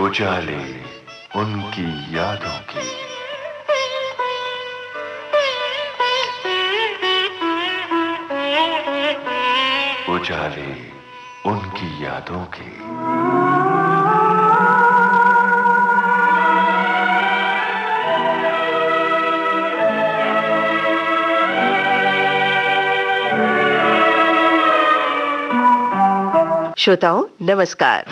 उजाले उनकी यादों की। उजाले उनकी यादों की। श्रोताओं नमस्कार।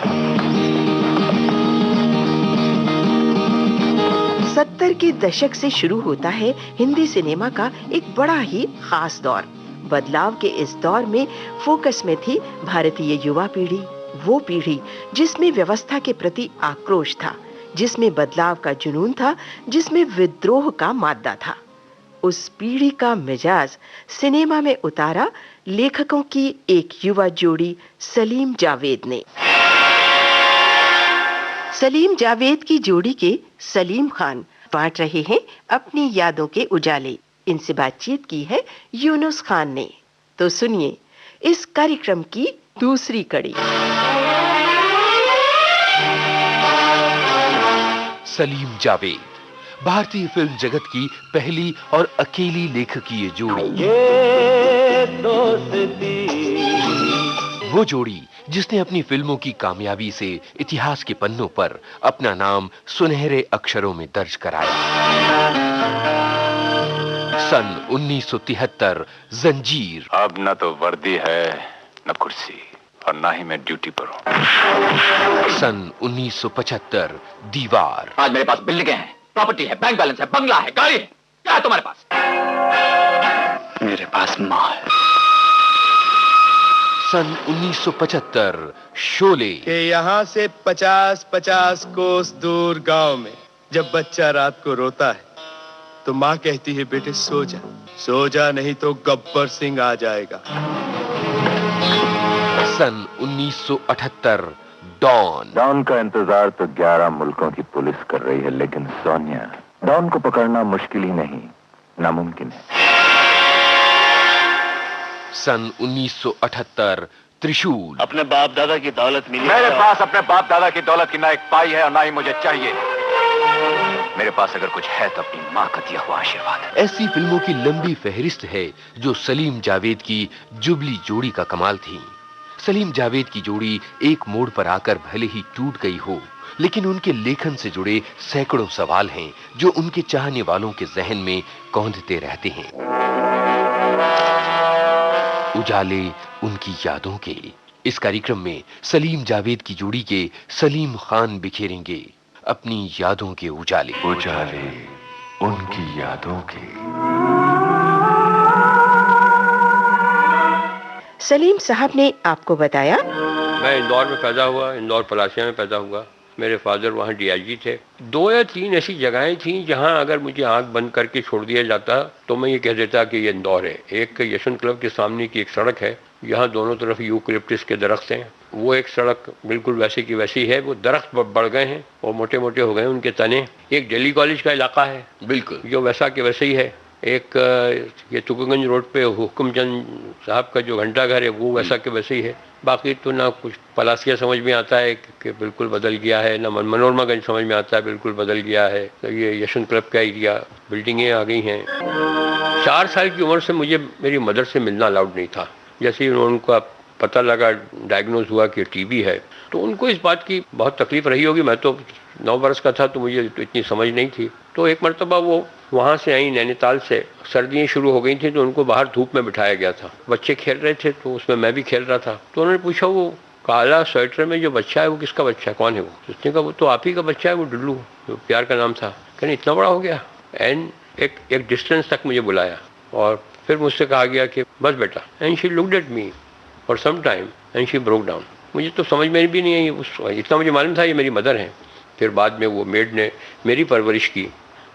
70 के दशक से शुरू होता है हिंदी सिनेमा का एक बड़ा ही खास दौर। बदलाव के इस दौर में फोकस में थी भारतीय युवा पीढ़ी, वो पीढ़ी जिसमें व्यवस्था के प्रति आक्रोश था, जिसमें बदलाव का जुनून था, जिसमें विद्रोह का मादा था। उस पीढ़ी का मिजाज सिनेमा में उतारा लेखकों की एक युवा जोड़ी सलीम जावेद ने। सलीम जावेद की जोड़ी के सलीम खान बांट रहे हैं अपनी यादों के उजाले। इनसे बातचीत की है यूनुस खान ने। तो सुनिए इस कार्यक्रम की दूसरी कड़ी। सलीम जावेद, भारतीय फिल्म जगत की पहली और अकेली लेखकीय जोड़ी। ये दोस्ती, वो जोड़ी जिसने अपनी फिल्मों की कामयाबी से इतिहास के पन्नों पर अपना नाम सुनहरे अक्षरों में दर्ज कराया। सन 1973 जंजीर। अब न तो वर्दी है न कुर्सी और ना ही मैं ड्यूटी पर हूँ। सन 1975 दीवार। आज मेरे पास बिल्डिंगें हैं, प्रॉपर्टी है, बैंक बैलेंस है, बंगला है, गाड़ी है। क्या है तुम्हारे पास? मेरे पास माँ है। सन 1975 शोले। कि यहाँ से 50-50 कोस दूर गांव में जब बच्चा रात को रोता है तो माँ कहती है बेटे सो जा, सो जा नहीं तो गब्बर सिंह आ जाएगा। सन 1978 डॉन। डॉन का इंतजार तो 11 मुल्कों की पुलिस कर रही है, लेकिन सोनिया, डॉन को पकड़ना मुश्किल ही नहीं, नामुमकिन है। सन 1978 त्रिशूल। अपने बाप दादा की दौलत मिली। मेरे पास अपने बाप दादा की दौलत की ना एक पाई है और ना ही मुझे चाहिए। मेरे पास अगर कुछ है तो अपनी माँ का दिया हुआ आशीर्वाद है। ऐसी फिल्मों की लंबी फहरिस्त है जो सलीम जावेद की जुबली जोड़ी का कमाल थी। सलीम जावेद की जोड़ी एक मोड़ पर आकर भले ही टूट गई हो, लेकिन उनके लेखन से जुड़े सैकड़ों सवाल हैं जो उनके चाहने वालों के जहन में कौंधते रहते हैं। उजाले उनकी यादों के इस कार्यक्रम में सलीम जावेद की जोड़ी के सलीम खान बिखेरेंगे अपनी यादों के उजाले। उजाले उनकी यादों के। सलीम साहब ने आपको बताया, मैं इंदौर में पैदा हुआ, इंदौर पलाशिया में पैदा हुआ। मेरे फादर वहाँ डीआईजी थे। 2 या 3 ऐसी जगहें थीं जहाँ अगर मुझे आंख बंद करके छोड़ दिया जाता तो मैं ये कह देता कि ये इंदौर है। एक यशवंत क्लब के सामने की एक सड़क है, यहाँ दोनों तरफ यूकलिप्टस के दरख्त हैं। वो एक सड़क बिल्कुल वैसी की वैसी है, वो दरख्त बढ़ गए हैं और मोटे मोटे हो गए उनके तने। एक दिल्ली कॉलेज का इलाका है बिल्कुल जो वैसा के वैसे ही है। एक ये तुकगंज रोड पे हुक्मचंद साहब का जो घंटा घर है वो वैसा के वैसे ही है। बाकी तो ना कुछ पलासिया समझ में आता है कि बिल्कुल बदल गया है, ना मनोरमागंज समझ में आता है बिल्कुल बदल गया है। तो ये यशवंत क्लब का एरिया, बिल्डिंगें आ गई हैं। 4 साल की उम्र से मुझे मेरी मदर से मिलना अलाउड नहीं था। जैसे ही उनको पता लगा, डायग्नोज हुआ कि टीबी है, तो उनको इस बात की बहुत तकलीफ रही होगी। मैं तो 9 बरस का था तो मुझे तो इतनी समझ नहीं थी। तो एक मरतबा वो वहाँ से आई नैनीताल से, सर्दियाँ शुरू हो गई थी तो उनको बाहर धूप में बिठाया गया था। बच्चे खेल रहे थे तो उसमें मैं भी खेल रहा था। तो उन्होंने पूछा वो काला स्वेटर में जो बच्चा है वो किसका बच्चा है, कौन है वो? उसने कहा वो तो आप ही का बच्चा है, वो डुल्लू, जो प्यार का नाम था। कहने इतना बड़ा हो गया। एंड एक डिस्टेंस तक मुझे बुलाया और फिर मुझसे कहा गया कि बस बेटा। And she looked at me for some time and she broke down. मुझे तो समझ में भी नहीं आई, इतना मुझे मालूम था ये मेरी मदर हैं। फिर बाद में वो मेड ने मेरी परवरिश की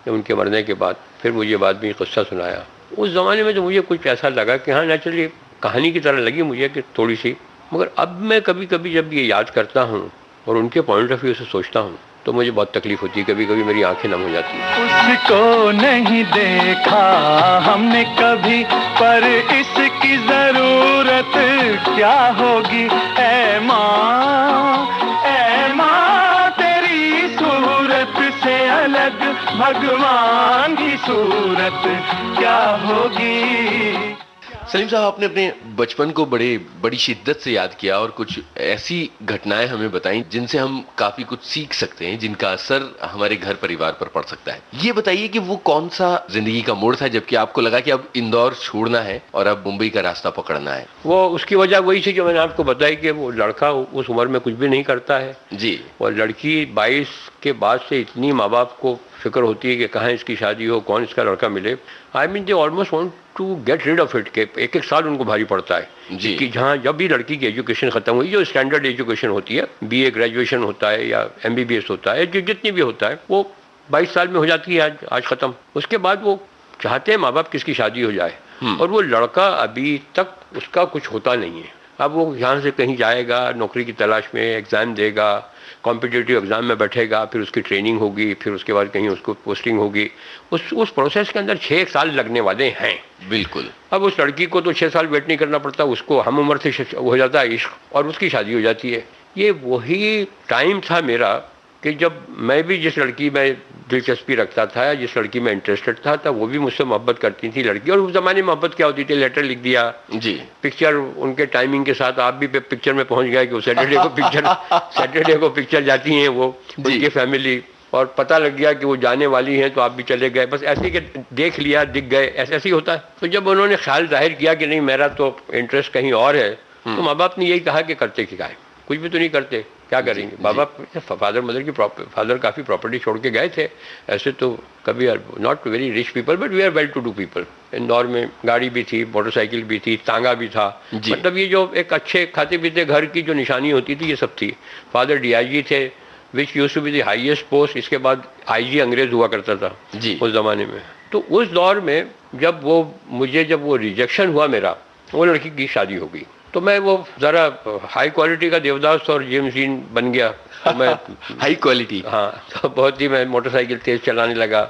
उनके मरने के बाद। फिर मुझे बाद में किस्सा सुनाया। उस ज़माने में तो मुझे कुछ ऐसा लगा कि हाँ नेचुरली कहानी की तरह लगी मुझे कि थोड़ी सी। मगर अब मैं कभी कभी जब ये याद करता हूँ और उनके पॉइंट ऑफ व्यू से सोचता हूँ तो मुझे बहुत तकलीफ होती है। कभी कभी मेरी आंखें नम हो जाती हैं। उसको नहीं देखा हमने कभी, पर इसकी जरूरत क्या होगी। ऐ माँ तेरी भगवान की सूरत क्या होगी। सलीम साहब, आपने अपने बचपन को बड़ी शिद्दत से याद किया और कुछ ऐसी घटनाएं हमें बताई जिनसे हम काफी कुछ सीख सकते हैं, जिनका असर हमारे घर परिवार पर पड़ सकता है। ये बताइए कि वो कौन सा जिंदगी का मोड़ था जबकि आपको लगा कि अब इंदौर छोड़ना है और अब मुंबई का रास्ता पकड़ना है? वो उसकी वजह वही थी जो मैंने आपको बताई कि वो लड़का उस उम्र में कुछ भी नहीं करता है जी, और लड़की 22 के बाद से इतनी माँ बाप को फिक्र होती है कि कहाँ इसकी शादी हो, कौन इसका लड़का मिले। I mean they almost want to get rid of it, के एक एक साल उनको भारी पड़ता है जी, कि जहाँ जब भी लड़की की एजुकेशन खत्म हुई, जो स्टैंडर्ड एजुकेशन होती है, बीए ग्रेजुएशन होता है या एमबीबीएस होता है, जो जितनी भी होता है, वो 22 साल में हो जाती है आज खत्म। उसके बाद वो चाहते हैं माँ बाप किसकी शादी हो जाए, और वो लड़का अभी तक उसका कुछ होता नहीं है। अब वो यहाँ से कहीं जाएगा, नौकरी की तलाश में एग्जाम देगा, कॉम्पिटिटिव एग्जाम में बैठेगा, फिर उसकी ट्रेनिंग होगी, फिर उसके बाद कहीं उसको पोस्टिंग होगी। उस प्रोसेस के अंदर 6 साल लगने वाले हैं। बिल्कुल। अब उस लड़की को तो 6 साल वेट नहीं करना पड़ता, उसको हम उम्र से हो जाता है इश्क और उसकी शादी हो जाती है। ये वही टाइम था मेरा कि जब मैं भी जिस लड़की में दिलचस्पी रखता था या जिस लड़की में इंटरेस्टेड था, तब वो भी मुझसे मोहब्बत करती थी लड़की। और उस जमाने में मोहब्बत क्या होती थी, लेटर लिख दिया जी, पिक्चर उनके टाइमिंग के साथ आप भी पिक्चर में पहुंच गए कि सैटरडे को पिक्चर जाती हैं वो उनकी फैमिली, और पता लग गया कि वो जाने वाली हैं तो आप भी चले गए, बस ऐसे कि देख लिया, दिख गए, ऐसे ही होता है। तो जब उन्होंने ख्याल जाहिर किया कि नहीं मेरा तो इंटरेस्ट कहीं और है, तो माँ बाप ने यही कहा कि करते क्या है, कुछ भी तो नहीं करते, क्या करेंगे। बाबा फादर मदर की फादर काफ़ी प्रॉपर्टी छोड़ के गए थे, ऐसे तो कभी not very rich people but we are well to do people. Indore में गाड़ी भी थी, मोटरसाइकिल भी थी, तांगा भी था, मतलब ये जो एक अच्छे खाते पीते घर की जो निशानी होती थी ये सब थी। फादर डीआईजी थे, which used to be the highest post, इसके बाद आईजी अंग्रेज हुआ करता था जी उस जमाने में। तो उस दौर में जब वो रिजेक्शन हुआ मेरा, वो लड़की की शादी हो गई, तो मैं वो ज़रा हाई क्वालिटी का देवदास और जेम्स डीन बन गया। तो मैं हाई क्वालिटी, हाँ, तो बहुत ही मैं मोटरसाइकिल तेज चलाने लगा।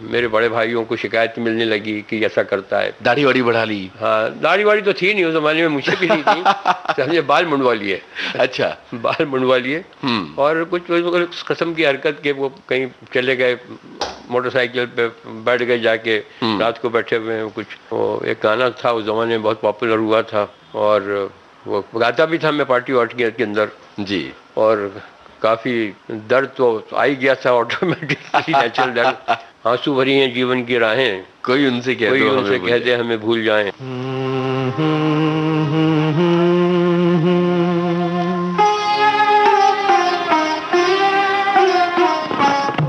मेरे बड़े भाइयों को शिकायत मिलने लगी कि ऐसा करता है। दाढ़ी वाड़ी बढ़ा ली? हाँ, दाढ़ी वाड़ी तो थी नहीं उस जमाने में, मुझे भी नहीं थी, तो हमने बाल मुंडवा लिए। अच्छा, बाल मुंडवा लिए और कुछ किस्म की हरकत के वो कहीं चले गए, मोटरसाइकिल पे बैठ गए जाके, रात को बैठे हुए कुछ। वो एक गाना था उस जमाने में बहुत पॉपुलर हुआ था और वो गाता भी था मैं पार्टी वार्टी के अंदर जी, और काफी दर्द तो आ ही गया था ऑटोमेटिकली, नेचुरल दर्द। आंसू भरी हैं जीवन की राहें, कोई उनसे कह दे हमें भूल जाएं।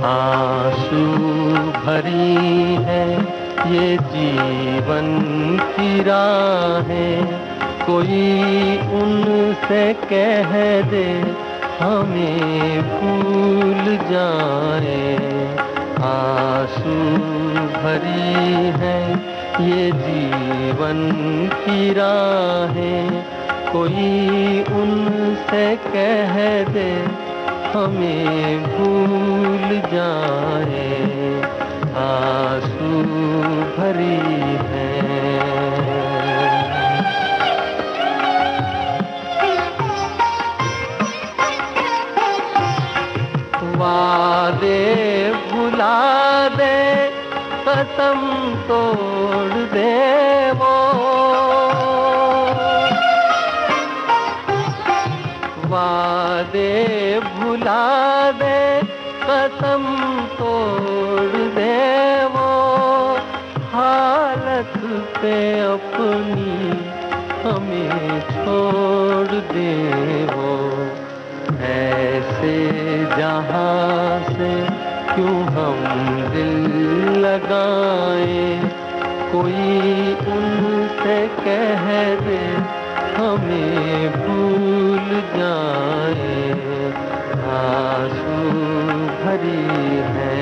आंसू भरी है ये जीवन की राहें, कोई उनसे कह दे हमें भूल जाए। आंसू भरी है ये जीवन की राहें, कोई उनसे कह दे हमें भूल जाए। आंसू भरी है। वादे भुला दे, कसम तोड़ दे वो, वादे भुला दे, कसम तोड़ दे वो, हालत पे अपनी हमें छोड़ दे वो। ऐसे जहां से क्यों हम दिल लगाएं, कोई उनसे कह दे हमें भूल जाए। आंसू भरी है।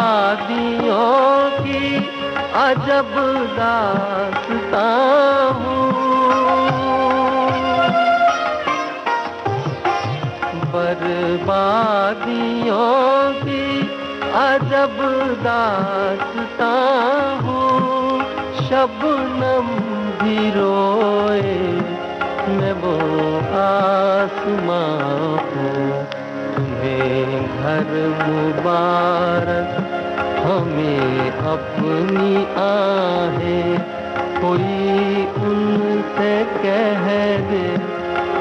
बर्बादियों की अजब दास्तां हूँ, बर्बादियों की अजब दास्तां हूँ, शबनम भी रोए मैं वो आसमां हूँ। तुम्हें घर मुबारक हमें अपनी आहें, कोई उनसे कह दे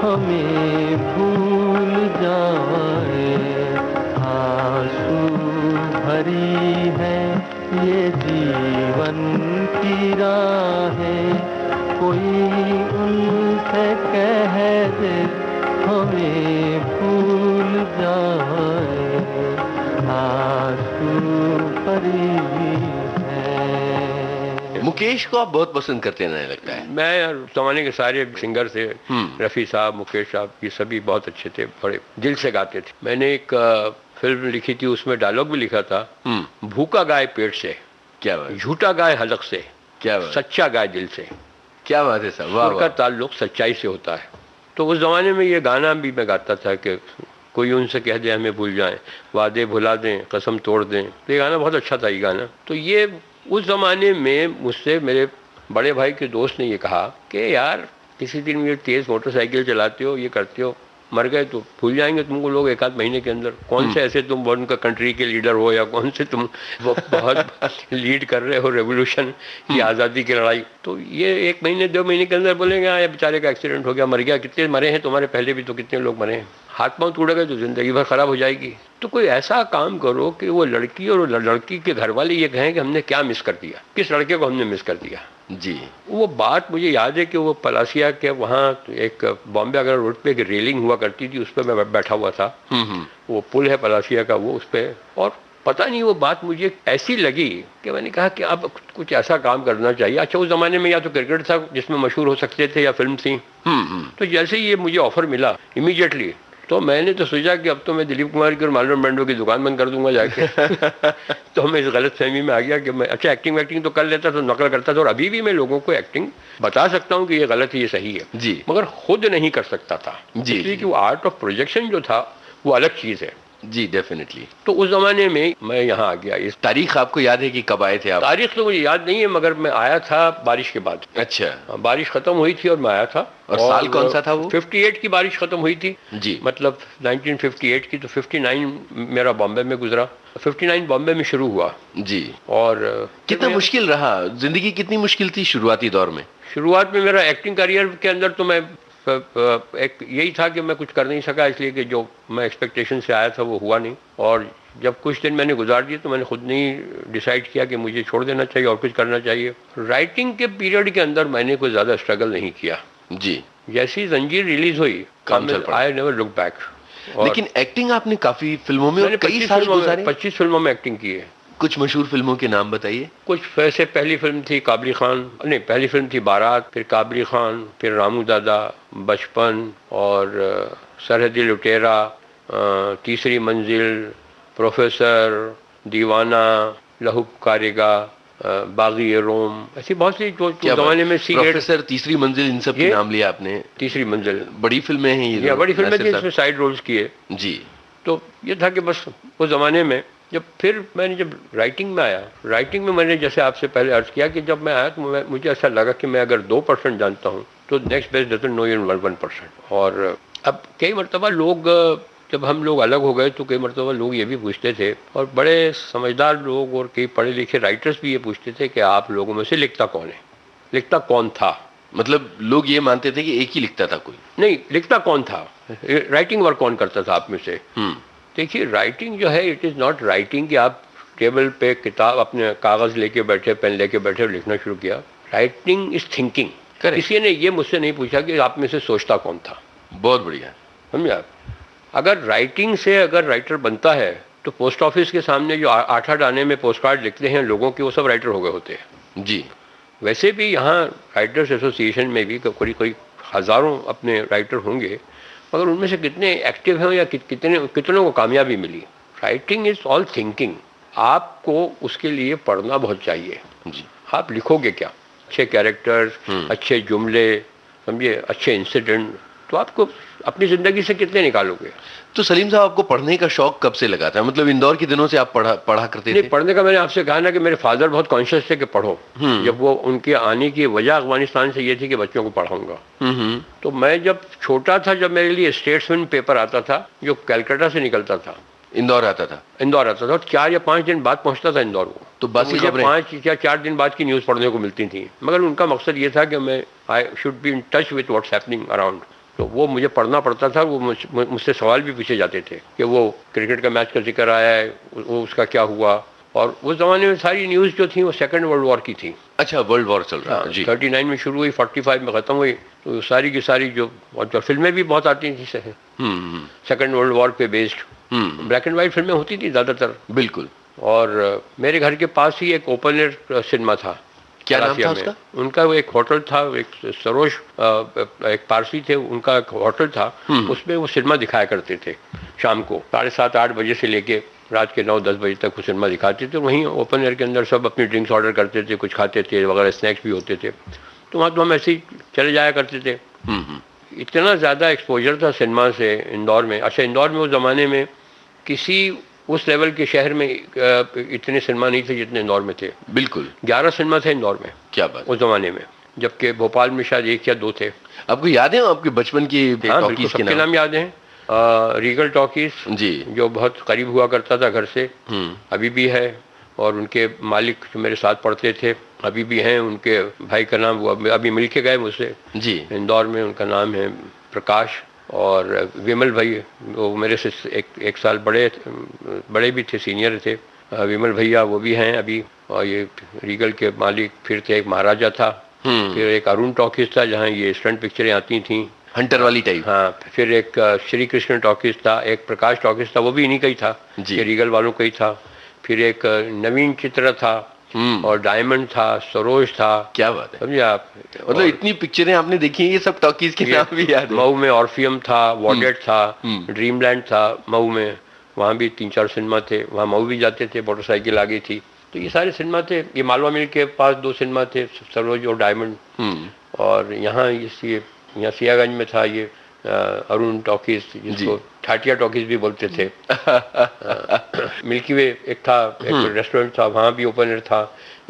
हमें भूल जाए। आंसू भरी है ये जीवन की राहें, कोई उनसे कह दे हमें भूल जाए। आंसू भरी है। मुकेश को आप बहुत पसंद करते हैं, लगता है। मैं यार जमाने के सारे सिंगर थे, रफ़ी साहब, मुकेश साहब, ये सभी बहुत अच्छे थे, बड़े दिल से गाते थे। मैंने एक फिल्म लिखी थी, उसमें डायलॉग भी लिखा था, भूखा गाय पेट से, क्या बात, झूठा गाय हलक से, क्या बात, सच्चा गाय दिल से। क्या बात है साहब, वाह उनका ताल्लुक सच्चाई से होता है। तो उस जमाने में ये गाना भी मैं गाता था कि कोई उनसे कह दे हमें भूल जाएं, वादे भुला दें, कसम तोड़ दें। तो ये गाना बहुत अच्छा था, ये गाना। तो ये उस जमाने में मुझसे मेरे बड़े भाई के दोस्त ने ये कहा कि यार किसी दिन ये तेज मोटरसाइकिल चलाते हो, ये करते हो, मर गए तो भूल जाएंगे तुमको लोग एक आध महीने के अंदर। कौन से ऐसे तुम उनका कंट्री के लीडर हो, या कौन से तुम वो बहुत लीड कर रहे हो रेवोल्यूशन की, आज़ादी की लड़ाई। तो ये 1 महीने 2 महीने के अंदर बोलेंगे हाँ बेचारे का एक्सीडेंट हो गया, मर गया। कितने मरे हैं तुम्हारे पहले भी, तो कितने लोग मरे हैं। हाथ पांव टूट गए तो जिंदगी भर खराब हो जाएगी। तो कोई ऐसा काम करो कि वो लड़की और लड़की के घर वाले ये कहें कि हमने क्या मिस कर दिया, किस लड़के को हमने मिस कर दिया। जी, वो बात मुझे याद है कि वो पलासिया के वहाँ एक बॉम्बे आगरा रोड पे एक रेलिंग हुआ करती थी, उस पर मैं बैठा हुआ था। वो पुल है पलासिया का, वो उस पे, और पता नहीं वो बात मुझे ऐसी लगी कि मैंने कहा कि अब कुछ ऐसा काम करना चाहिए। अच्छा, उस जमाने में या तो क्रिकेट था जिसमें मशहूर हो सकते थे, या फिल्म थी। तो जैसे ही ये मुझे ऑफर मिला इमीडिएटली, तो मैंने तो सोचा कि अब तो मैं दिलीप कुमार की और मार्लोन ब्रांडो की दुकान बंद कर दूंगा जाके। तो मैं इस गलत फहमी में आ गया कि मैं अच्छा एक्टिंग तो कर लेता, तो नकल करता था, और अभी भी मैं लोगों को एक्टिंग बता सकता हूँ कि ये गलत है, ये सही है जी, मगर खुद नहीं कर सकता था जी, इसलिए कि वो आर्ट ऑफ प्रोजेक्शन जो था वो अलग चीज है। जी डेफिनेटली। तो उस जमाने में मैं यहाँ आ गया। इस तारीख आपको याद है कि कब आए थे आप? तारीख तो मुझे याद नहीं है, मगर मैं आया था बारिश के बाद। अच्छा, बारिश खत्म हुई थी और मैं आया था। और साल कौन सा था वो? 58 की बारिश खत्म हुई थी जी, मतलब 1958 की। तो 59 मेरा बॉम्बे में गुजरा, 59 बॉम्बे में शुरू हुआ जी। और कितना मुश्किल रहा जिंदगी, कितनी मुश्किल थी शुरुआती दौर में? शुरुआत में मेरा एक्टिंग करियर के अंदर तो मैं एक यही था कि मैं कुछ कर नहीं सका, इसलिए कि जो मैं एक्सपेक्टेशन से आया था वो हुआ नहीं। और जब कुछ दिन मैंने गुजार दिए तो मैंने खुद नहीं डिसाइड किया कि मुझे छोड़ देना चाहिए और कुछ करना चाहिए। राइटिंग के पीरियड के अंदर मैंने कोई ज़्यादा स्ट्रगल नहीं किया जी। जैसी जंजीर रिलीज हुई, आई नेवर लुक बैक। लेकिन एक्टिंग आपने काफी फिल्मों में, कई साल गुजारे। 25 फिल्मों में एक्टिंग की है। कुछ मशहूर फिल्मों के नाम बताइए। कुछ वैसे, पहली फिल्म थी काबली खान, नहीं पहली फिल्म थी बारात, फिर काबली खान, फिर रामू दादा, बचपन, और सरहदी लुटेरा, तीसरी मंजिल, प्रोफेसर, दीवाना, लहू कारेगा, बागी रोम, ऐसी बहुत सी जो जमाने में सी। प्रोफेसर, तीसरी मंजिल, इन सब के नाम लिया आपने। तीसरी मंजिल बड़ी फिल्में हैं ये, बड़ी फिल्में थी, इसमें साइड रोल्स किए जी। तो ये था कि बस उस जमाने में जब राइटिंग में आया, राइटिंग में मैंने जैसे आपसे पहले अर्ज किया कि जब मैं आया तो मुझे ऐसा लगा कि मैं अगर 2% जानता हूँ तो next best doesn't know even 1%। और अब कई मरतबा लोग, जब हम लोग अलग हो गए तो कई मरतबा लोग ये भी पूछते थे, और बड़े समझदार लोग और कई पढ़े लिखे राइटर्स भी ये पूछते थे कि आप लोगों में से लिखता कौन है, लिखता कौन था। मतलब लोग ये मानते थे कि एक ही लिखता था, कोई नहीं, लिखता कौन था, राइटिंग वर्क कौन करता था आप में से। देखिए, राइटिंग जो है, इट इज़ नॉट राइटिंग कि आप टेबल पे किताब अपने कागज़ लेके बैठे, पेन लेके बैठे और लिखना शुरू किया। Writing is thinking. किसी ने ये मुझसे नहीं पूछा कि आप में से सोचता कौन था। बहुत बढ़िया, समझे आप। अगर राइटिंग से अगर राइटर बनता है तो पोस्ट ऑफिस के सामने जो 8-8 आने में पोस्ट कार्ड लिखते हैं लोगों के, वो सब राइटर हो गए होते हैं जी। वैसे भी यहाँ राइटर्स एसोसिएशन में भी कोई हज़ारों अपने राइटर होंगे, मगर उनमें से कितने एक्टिव हैं या कितनों को कामयाबी मिली। Writing is all thinking. आपको उसके लिए पढ़ना बहुत चाहिए जी। आप लिखोगे क्या, अच्छे कैरेक्टर्स, अच्छे जुमले, समझिए, अच्छे इंसिडेंट, तो आपको अपनी जिंदगी से कितने निकालोगे। तो सलीम साहब, आपको पढ़ने का शौक कब से लगा था? मतलब इंदौर के दिनों से आप पढ़ा करते थे? नहीं, पढ़ने का मैंने आपसे कहा ना कि मेरे फादर बहुत कॉन्शियस थे कि पढ़ो। जब वो उनके आने की वजह अफगानिस्तान से ये थी कि बच्चों को पढ़ाऊंगा। तो मैं जब छोटा था, जब मेरे लिए स्टेट्समैन पेपर आता था जो कलकत्ता से निकलता था, इंदौर आता था और 4 या 5 दिन बाद पहुंचता था इंदौर को। तो बासी मुझे खबरें 5 या 4 दिन बाद की न्यूज़ पढ़ने को मिलती थी, मगर उनका मकसद ये था कि मैं I should be in touch with what's happening around. तो वो मुझे पढ़ना पड़ता था। वो मुझसे सवाल भी पूछे जाते थे कि वो क्रिकेट का मैच का जिक्र आया है, वो उसका क्या हुआ। और उस जमाने में सारी न्यूज़ जो थी वो सेकेंड वर्ल्ड वॉर की थी। अच्छा, वर्ल्ड वॉर चल रहा है जी। 39 में शुरू हुई, 45 में खत्म हुई। तो सारी की सारी जो फिल्में भी बहुत आती थी सेकेंड वर्ल्ड वॉर पे बेस्ड, ब्लैक एंड व्हाइट फिल्में होती थी ज्यादातर। बिल्कुल। और मेरे घर के पास ही एक ओपन एयर सिनेमा था। क्या नाम था उसका? उनका वो एक होटल था, एक सरोज एक पारसी थे, उनका एक होटल था, उसमें वो सिनेमा दिखाया करते थे शाम को 7:30-8 बजे से लेके रात के 9-10 बजे तक वो सिनेमा दिखाते थे। वहीं ओपन एयर के अंदर सब अपनी ड्रिंक्स ऑर्डर करते थे, कुछ खाते थे वगैरह, स्नैक्स भी होते थे। तो वहाँ तो हम ऐसे ही चले जाया करते थे। इतना ज़्यादा एक्सपोजर था सिनेमा से इंदौर में। अच्छा, इंदौर में उस ज़माने में किसी उस लेवल के शहर में इतने सिनेमा नहीं थे जितने इंदौर में थे। बिल्कुल, 11 सिनेमा थे इंदौर में। क्या बात। उस जमाने में, जबकि भोपाल में शायद 1 या 2 थे। आपको याद है आपके बचपन की टॉकीज के नाम याद है? रीगल टॉकीज जी, जो बहुत करीब हुआ करता था घर से, अभी भी है। और उनके मालिक जो मेरे साथ पढ़ते थे अभी भी हैं। उनके भाई का नाम, वो अभी मिल के गए मुझसे जी इंदौर में, उनका नाम है प्रकाश। और विमल भाई, वो मेरे से एक साल बड़े भी थे, सीनियर थे। विमल भैया वो भी हैं अभी। और ये रीगल के मालिक फिर थे, एक महाराजा था, फिर एक अरुण टॉकीज था जहाँ ये स्टंट पिक्चरें आती थी, हंटर वाली टाइप। हाँ, फिर एक श्री कृष्ण टॉकीज था, एक प्रकाश टॉकीज था, वो भी इन्हीं का ही था, ये रीगल वालों का ही था। फिर एक नवीन चित्र था, और डायमंड था, सरोज था। क्या बात है, समझे आप? मतलब इतनी पिक्चरें आपने देखी हैं, ये सब टॉकीज के नाम भी याद है। मऊ में ऑर्फियम था, वॉडेट था, ड्रीमलैंड था मऊ में, वहाँ भी 3-4 सिनेमा थे। वहाँ मऊ भी जाते थे, मोटरसाइकिल आ गई थी। तो ये सारे सिनेमा थे। ये मालवा मिल के पास 2 सिनेमा थे, सरोज और डायमंड। और यहाँ यहाँ सियागंज में था ये अरुण टॉकीज, जिसको ठाटिया टॉकीज भी बोलते थे। मिल्की वे एक था, एक रेस्टोरेंट था, वहाँ भी ओपन एयर था।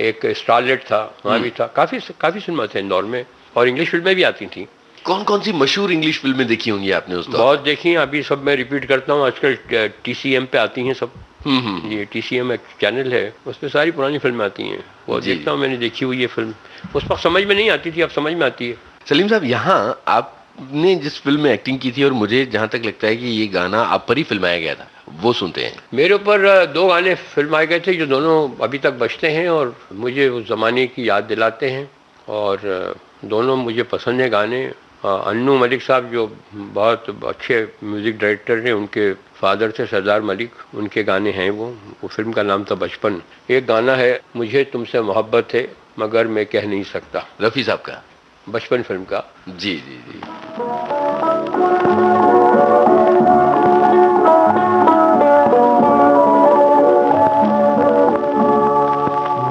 एक स्टारलेट था, वहाँ भी था। काफी सिनेमा थे इंदौर में, और इंग्लिश फिल्में भी आती थी। कौन कौन सी मशहूर इंग्लिश फिल्में देखी होंगी आपने उस दौर? बहुत देखी हैं, अभी सब मैं रिपीट करता हूँ। आजकल TCM पे आती हैं सब। ये TCM एक चैनल है, उसमें सारी पुरानी फिल्में आती हैं, वो देखता हूँ। मैंने देखी हुई है फिल्म, उस वक्त समझ में नहीं आती थी, अब समझ में आती है। सलीम साहब, यहाँ आपने जिस फिल्म में एक्टिंग की थी, और मुझे जहाँ तक लगता है कि ये गाना आप पर ही फिल्माया गया था, वो सुनते हैं। मेरे ऊपर 2 गाने फिल्माए गए थे, जो दोनों अभी तक बजते हैं और मुझे उस ज़माने की याद दिलाते हैं, और दोनों मुझे पसंद है गाने। अन्नू मलिक साहब जो बहुत अच्छे म्यूज़िक डायरेक्टर हैं, उनके फादर थे सरदार मलिक, उनके गाने हैं वो फिल्म का नाम था बचपन। एक गाना है, मुझे तुमसे मोहब्बत है मगर मैं कह नहीं सकता, रफ़ी साहब का, बचपन फिल्म का। जी जी जी।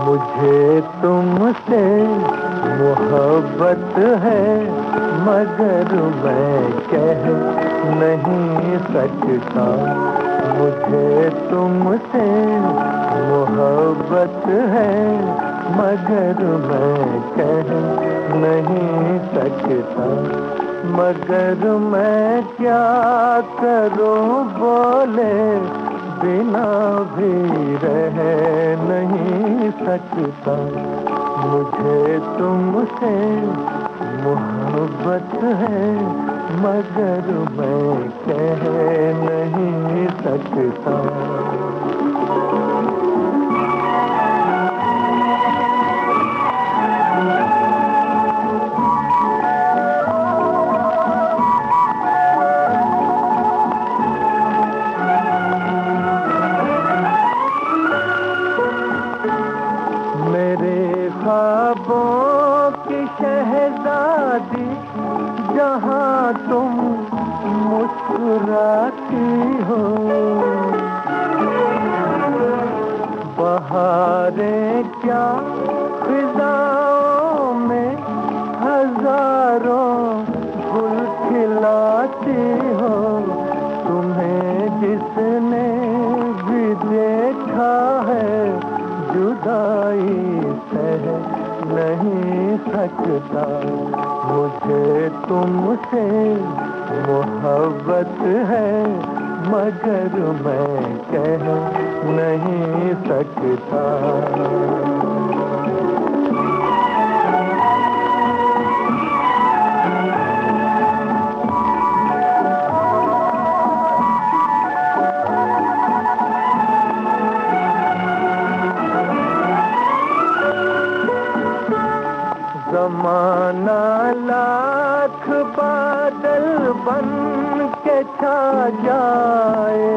मुझे तुमसे मोहब्बत है मगर मैं कह नहीं सकता। मुझे तुमसे मोहब्बत है मगर मैं कह नहीं सकता। मगर मैं क्या करूं बोले बिना भी रह नहीं सकता। मुझे तुमसे मोहब्बत है मगर मैं कह नहीं सकता। जहाँ तुम मुस्कुराती हो, बहारें क्या फिजाओं में हजारों गुल खिलाती नहीं सकता। मुझे तुमसे मोहब्बत है मगर मैं कह नहीं सकता। ज़माना लाख बादल बन के छा जाए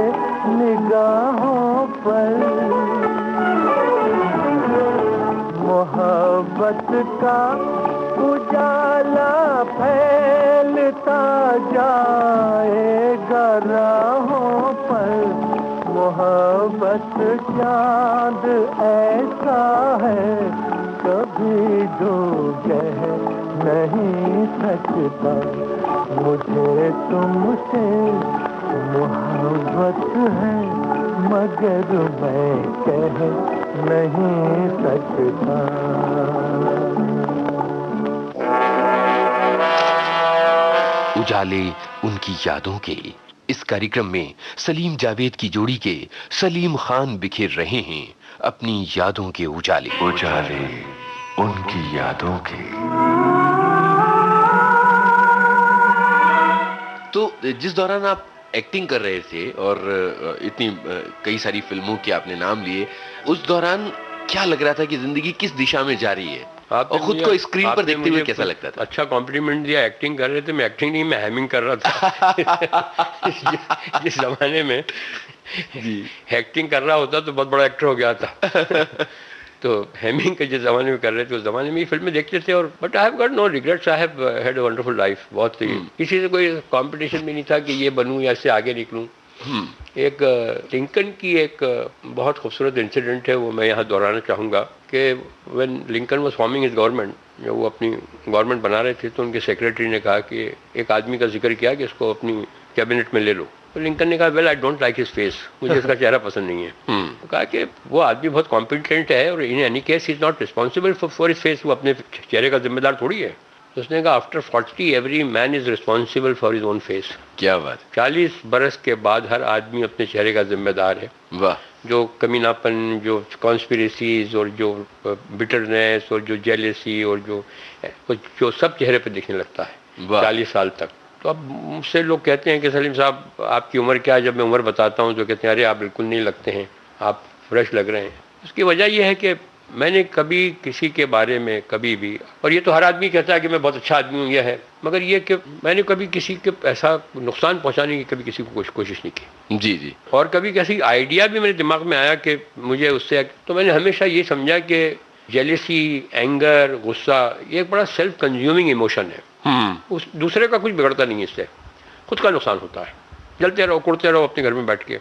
निगाहों पर, मोहब्बत का उजाला फैलता जाएगा राहों पर। मोहब्बत चाँद ऐसा है कभी जो कह नहीं सकता। मुझे तुमसे मोहब्बत है मगर मैं कह नहीं सकता। उजाले उनकी यादों के इस कार्यक्रम में सलीम जावेद की जोड़ी के सलीम खान बिखेर रहे हैं अपनी यादों के उजाले। उजाले उनकी यादों के। तो जिस दौरान आप एक्टिंग कर रहे थे और इतनी कई सारी फिल्मों के आपने नाम लिए, उस दौरान क्या लग रहा था कि जिंदगी किस दिशा में जा रही है और खुद को स्क्रीन पर देखते हुए कैसा लगता था? अच्छा कॉम्प्लीमेंट दिया। एक्टिंग कर रहे थे, मैं एक्टिंग नहीं, मैं हैमिंग कर रहा था। जिस जमाने में एक्टिंग कर रहा होता तो बहुत बड़ा एक्टर हो गया था। तो हैमिंग के जिस जमाने में कर रहे थे उस जमाने में फिल्में देखते थे। और but I have got no regrets, I have had a wonderful life. बहुत किसी से कोई कंपटीशन भी नहीं था कि ये बनूं या इससे आगे निकलूं। एक लिंकन की एक बहुत खूबसूरत इंसिडेंट है, वो मैं यहाँ दोहराना चाहूँगा कि when Lincoln was forming his government, जब वो अपनी गवर्नमेंट बना रहे थे तो उनके सेक्रेटरी ने कहा कि एक आदमी का जिक्र किया कि इसको अपनी कैबिनेट में ले लो। तो लिंकन ने कहा well I don't like his face, मुझे इसका चेहरा पसंद नहीं है। तो कहा कि वो आदमी बहुत कॉम्पिटेंट है और in any case he is not responsible for his face, वो अपने चेहरे का जिम्मेदार थोड़ी है। तो उसने कहा after 40 every man is responsible for his own face. क्या बात। 40 बरस के बाद हर आदमी अपने चेहरे का जिम्मेदार है। वाह। जो कमीनापन, जो कॉन्स्पिरेसीज और जो बिटरनेस और जो जेलेसी और जो सब चेहरे पे दिखने लगता है 40 साल तक। तो अब मुझसे लोग कहते हैं कि सलीम साहब आपकी उम्र क्या है? जब मैं उम्र बताता हूँ तो कहते हैं अरे आप बिल्कुल नहीं लगते हैं, आप फ्रेश लग रहे हैं। उसकी वजह यह है कि मैंने कभी किसी के बारे में कभी भी, और ये तो हर आदमी कहता है कि मैं बहुत अच्छा आदमी हूँ, यह है, मगर ये कि मैंने कभी किसी के ऐसा नुकसान पहुँचाने की कभी किसी को कोशिश नहीं की। जी जी। और कभी किसी आइडिया भी मेरे दिमाग में आया कि मुझे उससे, तो मैंने हमेशा ये समझा कि जेलिसी, एंगर, गुस्सा ये एक बड़ा सेल्फ कंज्यूमिंग इमोशन है। उस दूसरे का कुछ बिगड़ता नहीं है इससे, खुद का नुकसान होता है। जलते रहो, कुड़ते रहो अपने घर में बैठ के।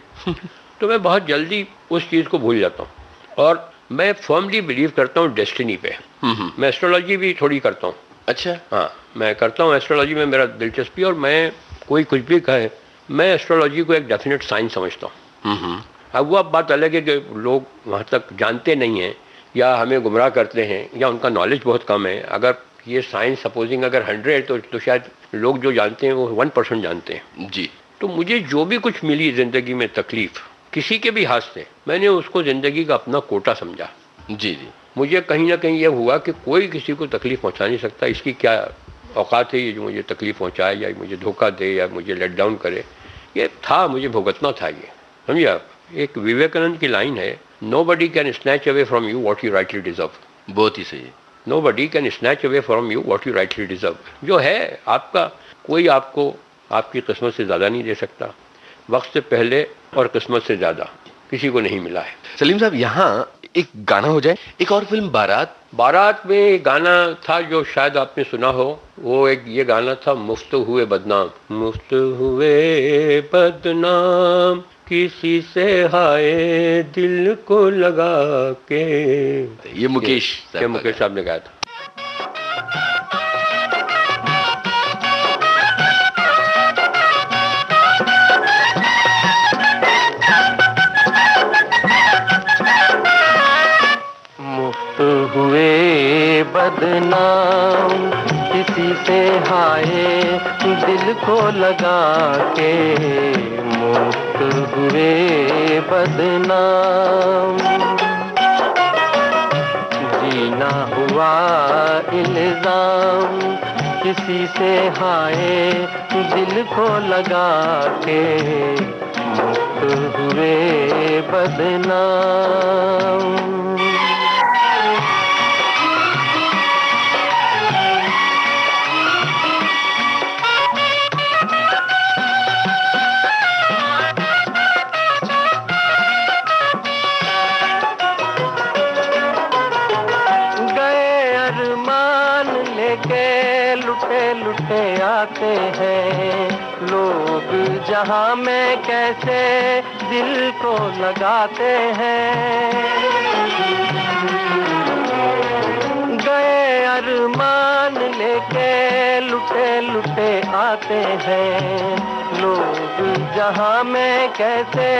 तो मैं बहुत जल्दी उस चीज़ को भूल जाता हूँ। और मैं फर्मली बिलीव करता हूँ डेस्टिनी पे। मैं एस्ट्रोलॉजी भी थोड़ी करता हूँ। अच्छा। हाँ, मैं करता हूँ एस्ट्रोलॉजी में, मेरा दिलचस्पी। और मैं कोई कुछ भी कहे, मैं एस्ट्रोलॉजी को एक डेफिनेट साइंस समझता हूँ। अब वो बात अलग है कि लोग वहाँ तक जानते नहीं हैं या हमें गुमराह करते हैं या उनका नॉलेज बहुत कम है। अगर ये साइंस सपोजिंग अगर 100 है तो शायद लोग जो जानते हैं वो 1% जानते हैं। जी। तो मुझे जो भी कुछ मिली ज़िंदगी में तकलीफ़ किसी के भी हाथ से, मैंने उसको ज़िंदगी का अपना कोटा समझा। जी जी। मुझे कहीं ना कहीं ये हुआ कि कोई किसी को तकलीफ़ पहुंचा नहीं सकता। इसकी क्या औकात है ये जो मुझे तकलीफ़ पहुंचाए या मुझे धोखा दे या मुझे लेट डाउन करे। ये था, मुझे भुगतना था ये, समझिए आप। एक विवेकानंद की लाइन है, nobody can snatch away from you what you rightly deserve. बहुत ही सही। Nobody can snatch away from you what you rightly deserve. जो है आपका, कोई आपको आपकी किस्मत से ज़्यादा नहीं दे सकता। वक्त से पहले और किस्मत से ज़्यादा किसी को नहीं मिला है। सलीम साहब, यहाँ एक गाना हो जाए। एक और फिल्म बारात में एक गाना था जो शायद आपने सुना हो। वो एक ये गाना था, मुफ्त हुए बदनाम, मुफ्त हुए बदनाम किसी से हाय दिल को लगा के। ये मुकेश साहब ने गाया था। बदनाम, किसी से हाय दिल को लगा के मुक्त हुए बदनाम। जीना हुआ इल्जाम, किसी से हाय दिल को लगा के मुक्त हुए बदनाम। लुटे आते हैं लोग जहां में कैसे दिल को लगाते हैं। गए अरमान लेके लुटे आते हैं लोग जहां में कैसे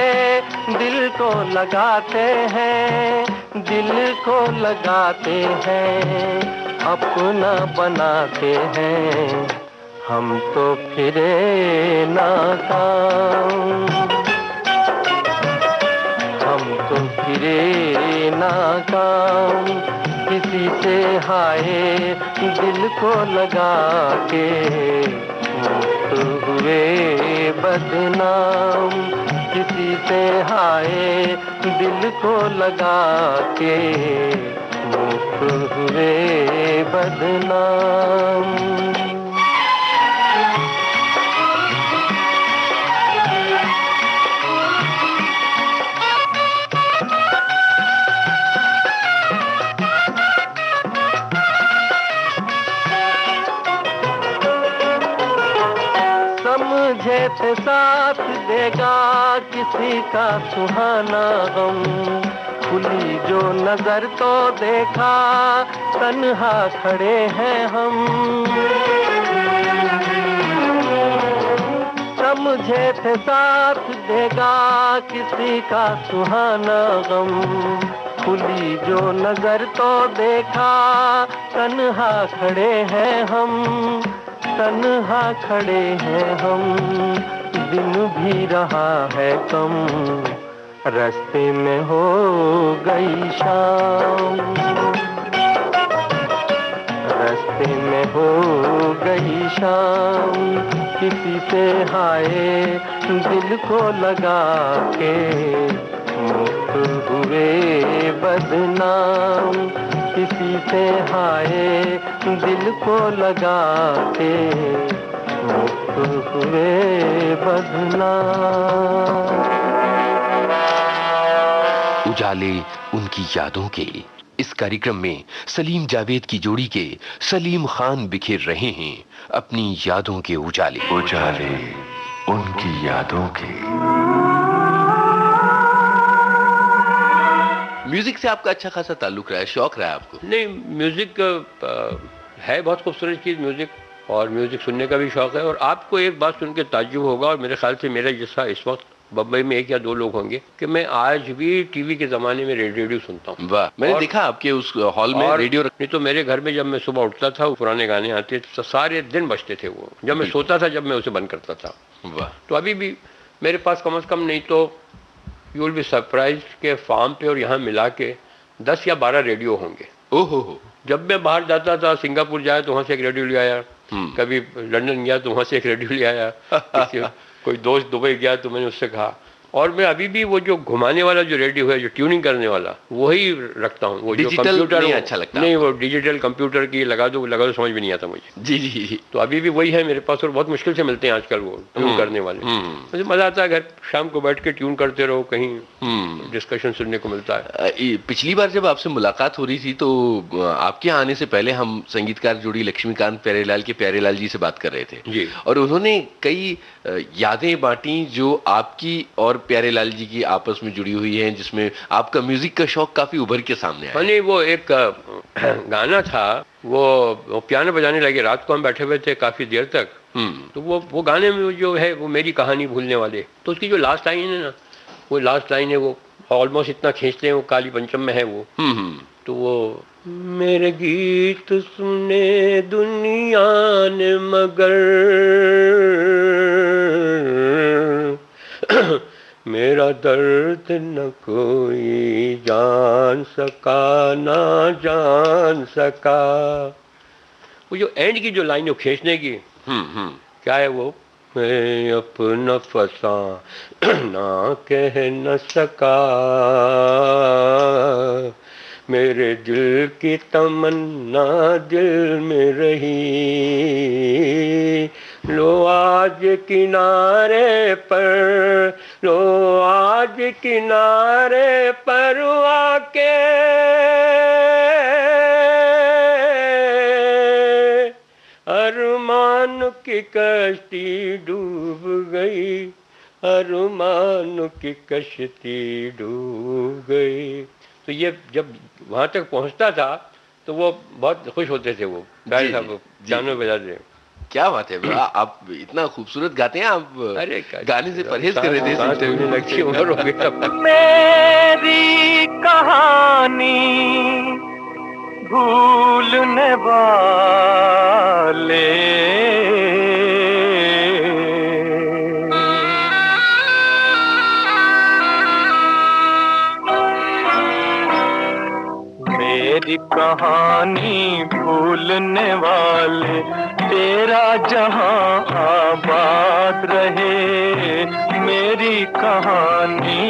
दिल को लगाते हैं, दिल को लगाते हैं, अपना बनाते हैं। हम तो फिरे नाकाम, हम तो फिरे नाकाम, किसी से हाय दिल को लगा के मुक्त हुए बदनाम। किसी से हाय दिल को लगा के मुक्त हुए बदनाम। समझे थे साथ देगा किसी का सुहाना गम, खुली जो नजर तो देखा तन्हा खड़े हैं हम। समझे थे साथ देगा किसी का सुहाना गम, खुली जो नजर तो देखा तन्हा खड़े हैं हम, तन्हा खड़े हैं हम। दिन भी रहा है कम, रास्ते में हो गई शाम, रास्ते में हो गई शाम। किसी से हाय दिल को लगा के मुक्त हुए बदनाम। किसी से हाय दिल को लगा के मुक्त हुए बदनाम। उजाले उनकी यादों के इस कार्यक्रम में सलीम जावेद की जोड़ी के सलीम खान बिखेर रहे हैं अपनी यादों के उजाले। उजाले उनकी यादों के। म्यूजिक से आपका अच्छा खासा ताल्लुक रहा है, शौक रहा है आपको? नहीं, म्यूजिक है बहुत खूबसूरत चीज़ म्यूजिक, और म्यूजिक सुनने का भी शौक है। और आपको एक बात सुन के ताज्जुब होगा, और मेरे ख्याल से मेरा जैसा इस वक्त बम्बई में 1 या 2 लोग होंगे, कि मैं आज भी टीवी के जमाने में रेडियो सुनता हूँ। वाह, मैंने देखा आपके उस हॉल में रेडियो। नहीं तो मेरे घर में जब मैं सुबह उठता था वो पुराने गाने आते तो सारे दिन बजते थे वो, जब मैं सोता था जब मैं उसे बंद करता था। वाह। तो अभी भी मेरे पास कम से कम नहीं तो यू विल बी सरप्राइज के फार्म पे और यहाँ मिला के 10 या 12 रेडियो होंगे। ओहो। जब मैं बाहर जाता था, सिंगापुर जाया तो वहाँ से एक रेडियो ले आया, कभी लंदन गया तो वहाँ से एक रेडियो ले आया, कोई दोस्त दुबई गया तो मैंने उससे कहा। और मैं अभी भी वो जो घुमाने वाला जो रेडियो है, जो ट्यूनिंग करने वाला, वही रखता हूँ। वो जो कंप्यूटर नहीं अच्छा लगता? नहीं, वो डिजिटल कंप्यूटर की लगा दो समझ में नहीं आता मुझे। जी जी जी। तो अभी भी वही है मेरे पास, और बहुत मुश्किल से मिलते हैं आजकल वो ट्यून करने वाले। मुझे मजा आता है घर शाम को बैठ के ट्यून करते रहो, कहीं डिस्कशन सुनने को मिलता है। पिछली बार जब आपसे मुलाकात हो रही थी तो आपके आने से पहले हम संगीतकार जोड़ी लक्ष्मीकांत प्यारेलाल के प्यारेलाल जी से बात कर रहे थे जी, और उन्होंने कई यादें बांटी जो आपकी और प्यारेलाल जी की आपस में जुड़ी हुई हैं, जिसमें आपका म्यूजिक का शौक काफी उभर के सामने आया। नहीं, वो एक गाना था, वो पियानो बजाने लगे, रात को हम बैठे हुए थे काफी देर तक। तो वो गाने में जो है वो मेरी कहानी भूलने वाले, तो उसकी जो लास्ट लाइन है ना, वो लास्ट लाइन है, वो ऑलमोस्ट इतना खींचते हैं, वो काली पंचम में है वो। तो वो मेरे गीत सुने दुनिया ने मगर मेरा दर्द न कोई जान सका, ना जान सका। वो जो एंड की जो लाइन, जो खींचने की, क्या है वो? मैं अपना फसा ना कह न सका, मेरे दिल की तमन्ना दिल में रही, लो आज किनारे पर, लो आज किनारे पर आके अरमान की कश्ती डूब गई, अरमान की कश्ती डूब गई। तो ये जब वहां तक पहुंचता था तो वो बहुत खुश होते थे, वो गाय साहब पियानो बजाते। क्या बात है, आप इतना खूबसूरत गाते हैं। आप अरे गाने से परहेज कर रहे थे, लगती उम्र हो गई। मेरी कहानी भूलने वाले मेरी कहानी भूलने वाले, तेरा जहां आबाद रहे। मेरी कहानी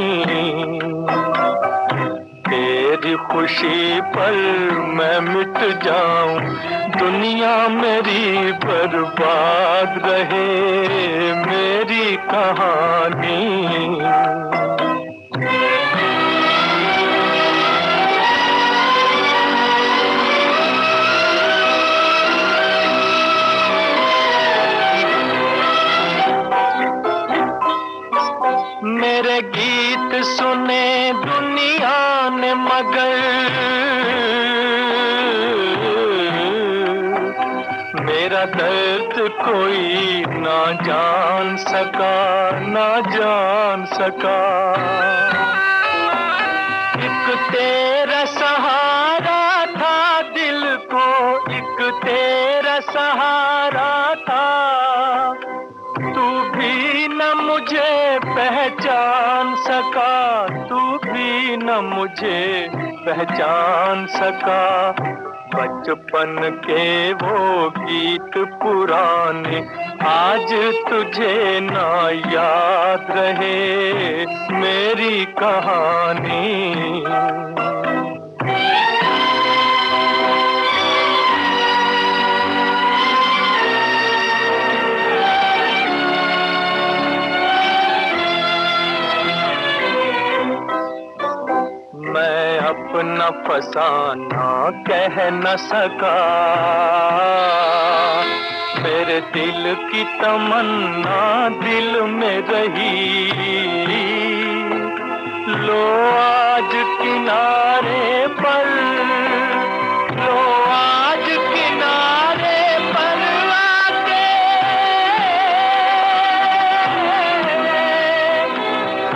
तेरी खुशी पर मैं मिट जाऊं, दुनिया मेरी बर्बाद रहे। मेरी कहानी मेरे गीत सुने दुनिया ने मगर मेरा दर्द कोई ना जान सका, ना जान सका। एक तेरा सहारा था दिल को, एक तेरा सहारा था, तू भी न मुझे पहचान सका, तू भी न मुझे पहचान सका। बचपन के वो गीत पुराने आज तुझे ना याद रहे। मेरी कहानी मैं अपना फसाना कह न सका, मेरे दिल की तमन्ना दिल में रही। लो आज किनारे पर, लो आज किनारे पर आके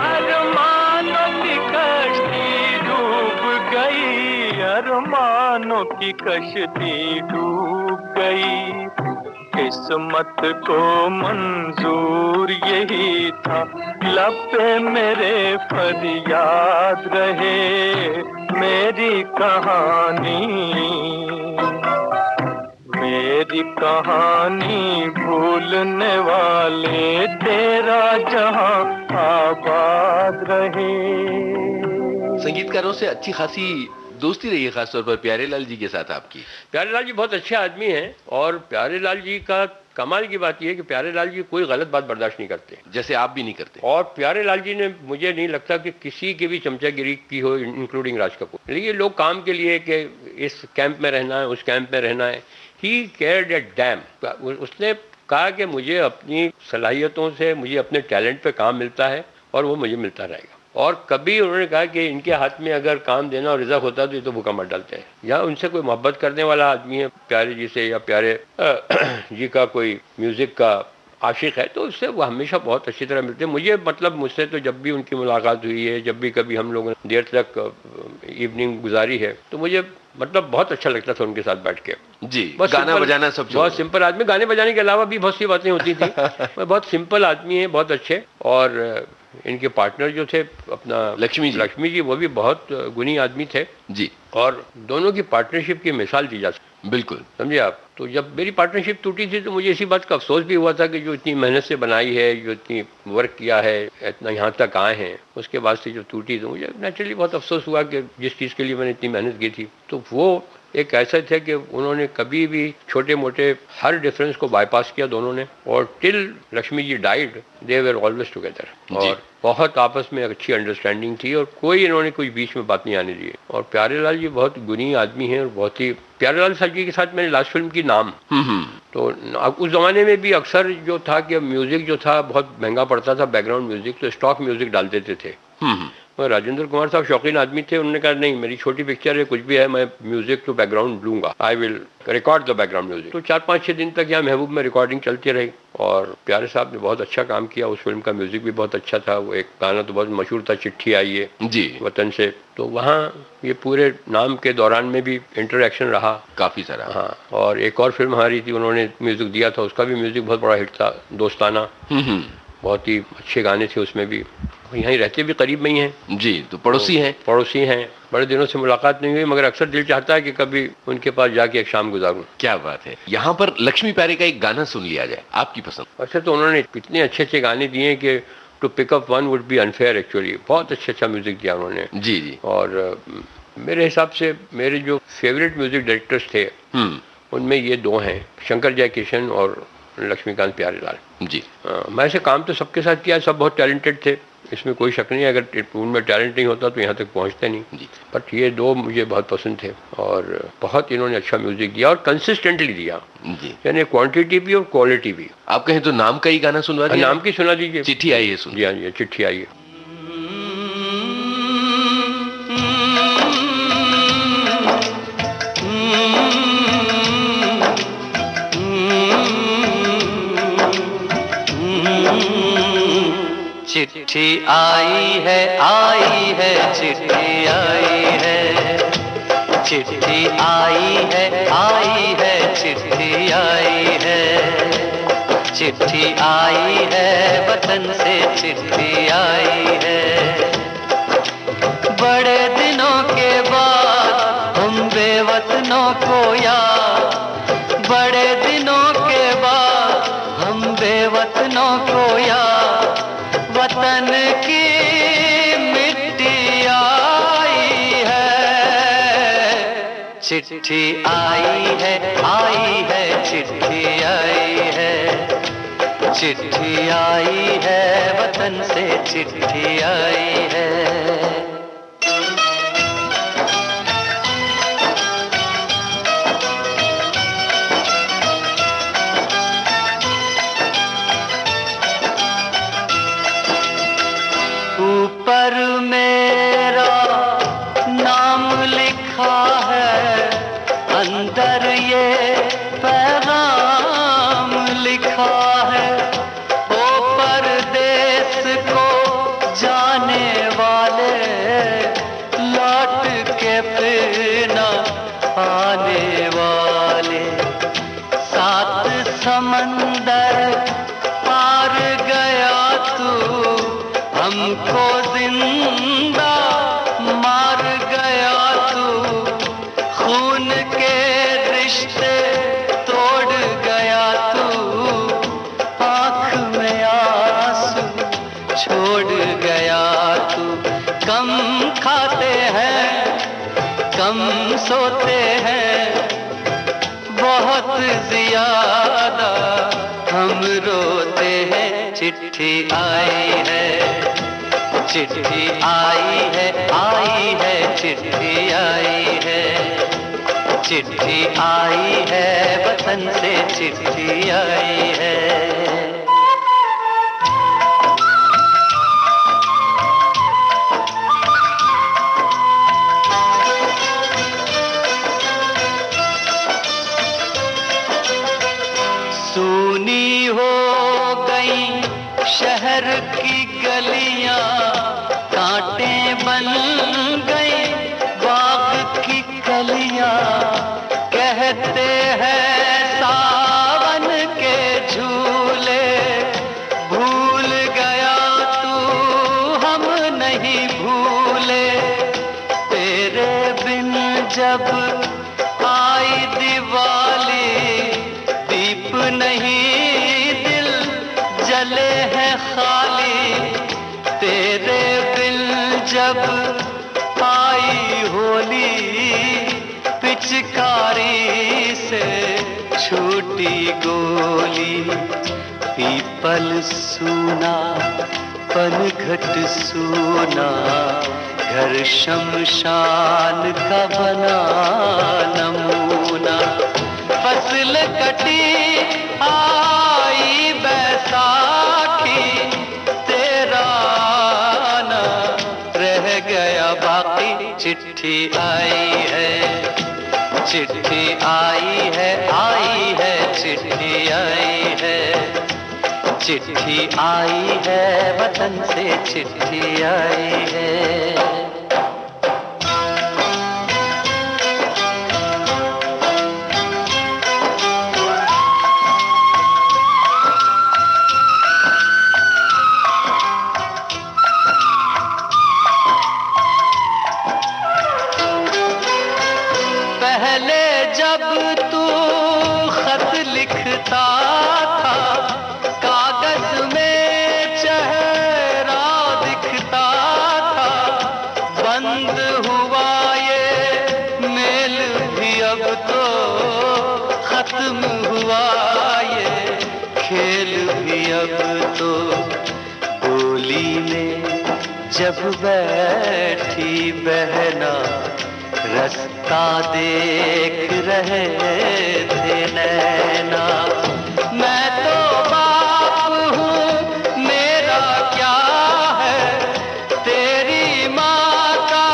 अरमानों की कश्ती डूब गई, अरमानों की कश्ती डूब गई। किस्मत को मंजूर यही था, लब पे मेरे फरियाद रहे। मेरी कहानी, मेरी कहानी भूलने वाले, तेरा जहां आबाद रहे। संगीतकारों से अच्छी खासी दोस्ती रही है, खासतौर पर प्यारेलाल जी के साथ आपकी। प्यारेलाल जी बहुत अच्छे आदमी हैं, और प्यारेलाल जी का कमाल की बात यह है कि प्यारेलाल जी कोई गलत बात बर्दाश्त नहीं करते, जैसे आप भी नहीं करते। और प्यारेलाल जी ने, मुझे नहीं लगता कि किसी की भी चमचागिरी की हो, इंक्लूडिंग राज कपूर। लेकिन लोग काम के लिए कि इस कैंप में रहना है, उस कैंप में रहना है, ही केयर्ड ए डैम। उसने कहा कि मुझे अपनी सलाहियतों से, मुझे अपने टैलेंट पे काम मिलता है और वो मुझे मिलता रहेगा। और कभी उन्होंने कहा कि इनके हाथ में अगर काम देना और रिजर्व होता तो ये तो भूखा मर डालते हैं। या उनसे कोई मोहब्बत करने वाला आदमी है प्यारे जी से, या प्यारे जी का कोई म्यूजिक का आशिक है, तो उससे वो हमेशा बहुत अच्छी तरह मिलते हैं मुझे। मतलब मुझसे तो जब भी उनकी मुलाकात हुई है, जब भी कभी हम लोगों ने देर तक इवनिंग गुजारी है, तो मुझे मतलब बहुत अच्छा लगता था उनके साथ बैठ के। जी, गाना बजाना सब बहुत सिंपल आदमी, गाने बजाने के अलावा भी बहुत सी बातें होती थी। बहुत सिंपल आदमी है, बहुत अच्छे। और इनके पार्टनर जो थे अपना लक्ष्मी जी, वो भी बहुत गुणी आदमी थे जी। और दोनों की पार्टनरशिप की मिसाल दी जा सकती। बिल्कुल, समझे आप। तो जब मेरी पार्टनरशिप टूटी थी तो मुझे इसी बात का अफसोस भी हुआ था कि जो इतनी मेहनत से बनाई है, जो इतनी वर्क किया है, इतना यहाँ तक आए हैं, उसके बाद से जो टूटी तो मुझे नेचुरली बहुत अफसोस हुआ कि जिस चीज़ के लिए मैंने इतनी मेहनत की थी। तो वो एक ऐसा थे कि उन्होंने कभी भी छोटे मोटे हर डिफरेंस को बाईपास किया दोनों ने, और till Lakshmi ji died they were always together. और बहुत आपस में अच्छी अंडरस्टैंडिंग थी और कोई इन्होंने कोई बीच में बात नहीं आने दी। और प्यारेलाल जी बहुत गुणी आदमी हैं और बहुत ही, प्यारेलाल साहब जी के साथ मैंने लास्ट फिल्म की नाम, तो उस जमाने में भी अक्सर जो था कि म्यूजिक जो था बहुत महंगा पड़ता था, बैकग्राउंड म्यूजिक, तो स्टॉक म्यूजिक डाल देते थे। राजेंद्र कुमार साहब शौकीन आदमी थे, उन्होंने कहा नहीं, मेरी छोटी पिक्चर है, कुछ भी है, मैं म्यूजिक तो बैकग्राउंड लूंगा, I will record the background music. तो 4-5-6 दिन तक यहाँ महबूब में रिकॉर्डिंग चलती रही और प्यारे साहब ने बहुत अच्छा काम किया। उस फिल्म का म्यूजिक भी बहुत अच्छा था। वो एक गाना तो बहुत मशहूर था, चिट्ठी आई है जी वतन से। तो वहाँ ये पूरे नाम के दौरान में भी इंटरेक्शन रहा काफी सारा। हाँ, और एक और फिल्म हमारी थी, उन्होंने म्यूजिक दिया था, उसका भी म्यूजिक बहुत बड़ा हिट था, दोस्ताना। बहुत ही अच्छे गाने थे उसमें भी। यहीं रहते भी करीब में ही हैं जी, तो पड़ोसी हैं। बड़े दिनों से मुलाकात नहीं हुई, मगर अक्सर दिल चाहता है कि कभी उनके पास जाके एक शाम गुजारूं। क्या बात है। यहाँ पर लक्ष्मी प्यारे का एक गाना सुन लिया जाए, आपकी पसंद। अच्छा, तो उन्होंने इतने अच्छे अच्छे गाने दिए कि to pick up one would be unfair actually. बहुत अच्छा म्यूजिक दिया उन्होंने जी जी। और मेरे हिसाब से मेरे जो फेवरेट म्यूजिक डायरेक्टर्स थे उनमें ये दो हैं, शंकर जयकिशन और लक्ष्मीकांत प्यारेलाल जी। मैं ऐसे काम तो सबके साथ किया, सब बहुत टैलेंटेड थे, इसमें कोई शक नहीं है। अगर उनमें टैलेंट नहीं होता तो यहाँ तक पहुँचते नहीं जी। बट ये दो मुझे बहुत पसंद थे और बहुत इन्होंने अच्छा म्यूजिक दिया और कंसिस्टेंटली दिया जी, यानी क्वांटिटी भी और क्वालिटी भी। आप कहें तो नाम का ही गाना सुनवा दीजिए। नाम की सुना दीजिए, चिट्ठी आई है। सुन जी हाँ जी, चिट्ठी आई है। चिट्ठी आई है चिट्ठी आई है, चिट्ठी आई है चिट्ठी आई है, चिट्ठी आई है वतन से चिट्ठी आई है। बड़े दिनों के बाद हम बेवतनों को याद, बड़े दिनों के बाद हम बेवतनों को याद, वतन की मिट्टी आई है। चिट्ठी आई है चिट्ठी आई है, चिट्ठी आई है वतन से चिट्ठी आई है। ऊपर मेरा नाम लिखा है, अंदर ये पैगाम लिखा है। ओ परदेस को जाने वाले, लौट के फिर न आने वाले। सात समंदर पार गया तू, हमको जिंदा मार गया तू, खून के रिश्ते तोड़ गया तू, आँख में आंसू छोड़ गया तू। कम खाते हैं कम सोते हैं, बहुत ज्यादा हम रोते हैं। चिट्ठी आई है चिट्ठी आई है चिट्ठी आई है, चिट्ठी आई है वतन से चिट्ठी आई है। सूनी हो गई शहर की गलियां, कांटे बन गई बाग की कलियां। जब आई दिवाली, दीप नहीं दिल जले हैं खाली, तेरे बिन जब आई होली, पिचकारी से छूटी गोली, पीपल सूना पनघट सूना, घर शमशान का बना नमूना, फसल कटी आई बैसाखी, तेरा आना रह गया बाकी, चिट्ठी आई है, चिट्ठी आई है, आई है, चिट्ठी आई है, चिट्ठी आई है, वतन से चिट्ठी आई है। पहले जब तू खत लिखता था, कागज में चेहरा दिखता था, बंद हुआ ये मेल भी अब तो, खत्म हुआ ये खेल भी अब तो, डोली में जब बैठी बहना, रास्ता देख रहे थे नैना, मैं तो बाप हूँ मेरा क्या है, तेरी माँ का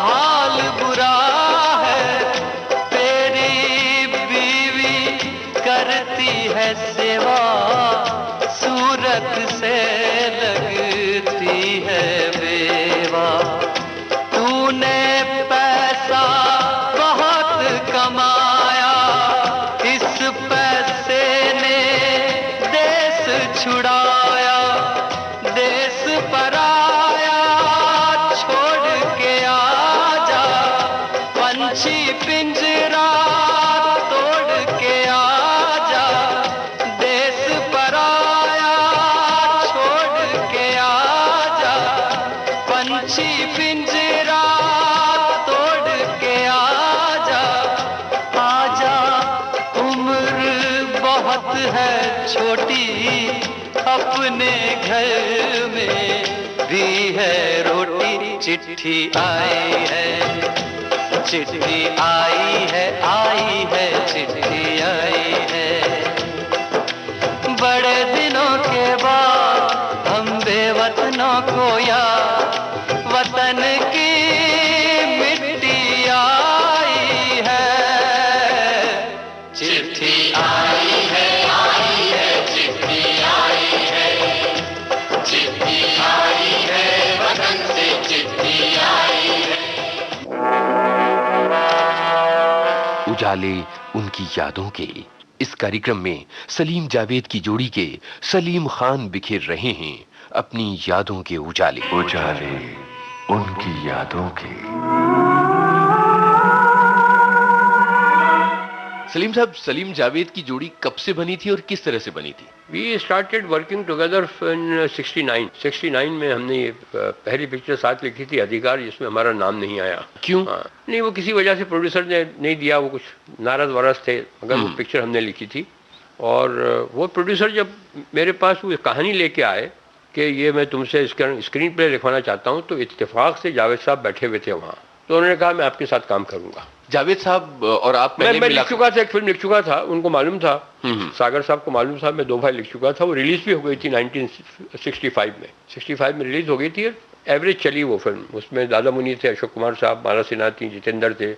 हाल बुरा है, तेरी बीवी करती है सेवा, सूरत से लगती है बेवा, तूने पैसा बहुत कमाया, इस पैसे ने देश छुड़ाया, देश पराया छोड़ के आजा, पंछी पिंजरा तोड़ के आजा, देश पराया छोड़ के आजा, पंछी पिंजरा बहुत है छोटी, अपने घर में भी है रोटी, चिट्ठी आई है, चिट्ठी आई है, आई है, चिट्ठी आई है, बड़े दिनों के बाद हम बेवतनों को याद, वतन की मिट्टी आई है, चिट्ठी आई है, आई है, चिट्ठी आई है, चिट्ठी आई है, वतन से चिट्ठी आई है। उजाले उनकी यादों के इस कार्यक्रम में सलीम जावेद की जोड़ी के सलीम खान बिखेर रहे हैं अपनी यादों के उजाले। उजाले उनकी यादों के। सलीम साहब, सलीम जावेद की जोड़ी कब से बनी थी और किस तरह से बनी थी? We started working together in 69 में हमने ये पहली पिक्चर साथ लिखी थी अधिकार, जिसमें हमारा नाम नहीं आया। क्यों? नहीं, वो किसी वजह से प्रोड्यूसर ने नहीं दिया, वो कुछ नाराज वाराज थे, मगर वो पिक्चर हमने लिखी थी। और वो प्रोड्यूसर जब मेरे पास वो कहानी लेके आए कि ये मैं तुमसे स्क्रीन प्ले लिखवाना चाहता हूँ, तो इत्तेफाक से जावेद साहब बैठे हुए थे वहाँ, तो उन्होंने कहा मैं आपके साथ काम करूंगा। जावेद साहब और आप मैं लिख चुका था, एक फिल्म लिख चुका था, उनको मालूम था, सागर साहब को मालूम था, मैं 2 भाई लिख चुका था, वो रिलीज भी हो गई थी 1965 में। 65 में रिलीज हो गई थी, एवरेज चली वो फिल्म। उसमें दादा मुनी थे, अशोक कुमार साहब, माला सिन्हा थी, जितेंद्र थे,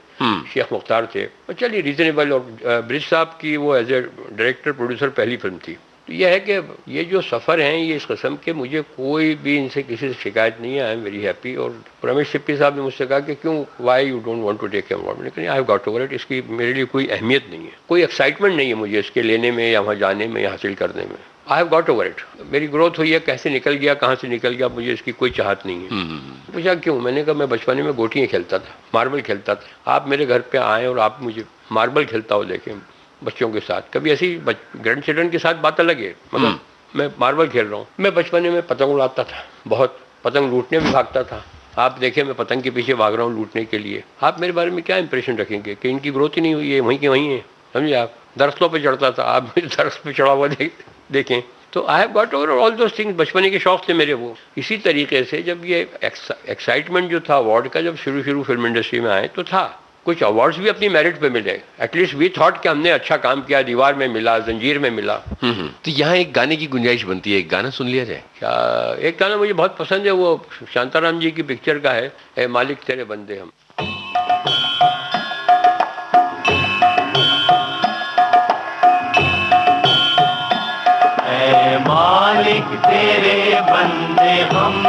शेख मुख्तार थे, और चलिए रीजनेबल। और ब्रिज साहब की वो एज ए डायरेक्टर प्रोड्यूसर पहली फिल्म थी। तो यह है कि ये जो सफ़र हैं ये इस किस्म के, मुझे कोई भी इनसे किसी से शिकायत नहीं है। I am very happy. और रमेश सिप्पी साहब ने मुझसे कहा कि क्यों, why you don't want to take award. लेकिन I have got over it, इसकी मेरे लिए कोई अहमियत नहीं है, कोई एक्साइटमेंट नहीं है मुझे इसके लेने में या वहाँ जाने में या हासिल करने में। आई हैव गॉट ओवर इट। मेरी ग्रोथ हुई है, कैसे निकल गया, कहाँ से निकल गया, मुझे इसकी कोई चाहत नहीं है। पूछा क्यों? मैंने कहा मैं बचपन में गोटियाँ खेलता था, मार्बल खेलता था। आप मेरे घर पे आए और आप मुझे मार्बल खेलता हो देखें बच्चों के साथ, कभी ऐसी ग्रैंड चिल्ड्रन के साथ बात अलग है, मतलब मैं मार्बल खेल रहा हूँ। मैं बचपन में पतंग उड़ाता था, बहुत पतंग लूटने भी भागता था। आप देखें मैं पतंग के पीछे भाग रहा हूँ लूटने के लिए। आप मेरे बारे में क्या इंप्रेशन रखेंगे कि इनकी ग्रोथ ही नहीं हुई है, वहीं के वहीं है, समझे आप। दरख्तों पे चढ़ता था, आप मुझे दरख्त पे चढ़ा हुआ देखें। तो आई have got over all those things. बचपन के शौक थे मेरे वो। इसी तरीके से जब ये एक्साइटमेंट जो था अवार्ड का, जब शुरू फिल्म इंडस्ट्री में आए तो था, कुछ अवार्ड्स भी अपनी मेरिट पे मिले। एटलीस्ट वी थॉट कि हमने अच्छा काम किया, दीवार में मिला, जंजीर में मिला। तो यहाँ एक गाने की गुंजाइश बनती है, एक गाना सुन लिया जाए क्या? एक गाना मुझे बहुत पसंद है, वो शांताराम जी की पिक्चर का है, ए मालिक तेरे बंदे हम। ए मालिक तेरे बंदे हम,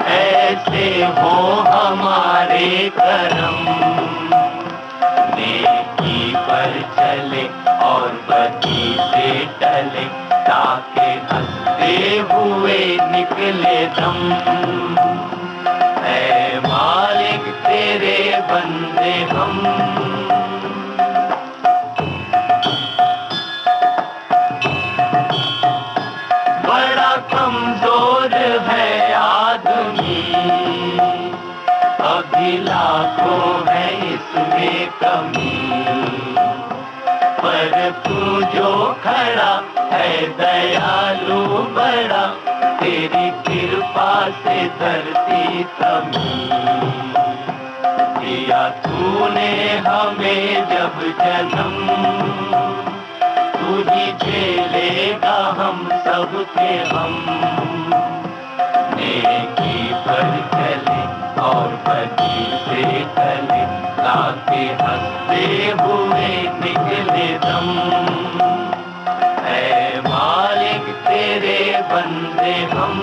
ऐसे हो हमारे करम, नेकी पर चले और बदी से टले, ताकि हंसते हुए निकले दम। ऐ मालिक तेरे बंदे हम। बड़ा कमजोर है आदमी, अभी लाखों है इसमें कमी, पर तू जो खड़ा है दयालु बड़ा, तेरी कृपा से धरती थमी। दिया तूने हमें जब जन्म, तू ही झेलेगा हम सबके हम, नेकी पर चले और बदी से टले, ताकि हंसते हुए निकले दम। ऐ मालिक तेरे बंदे हम।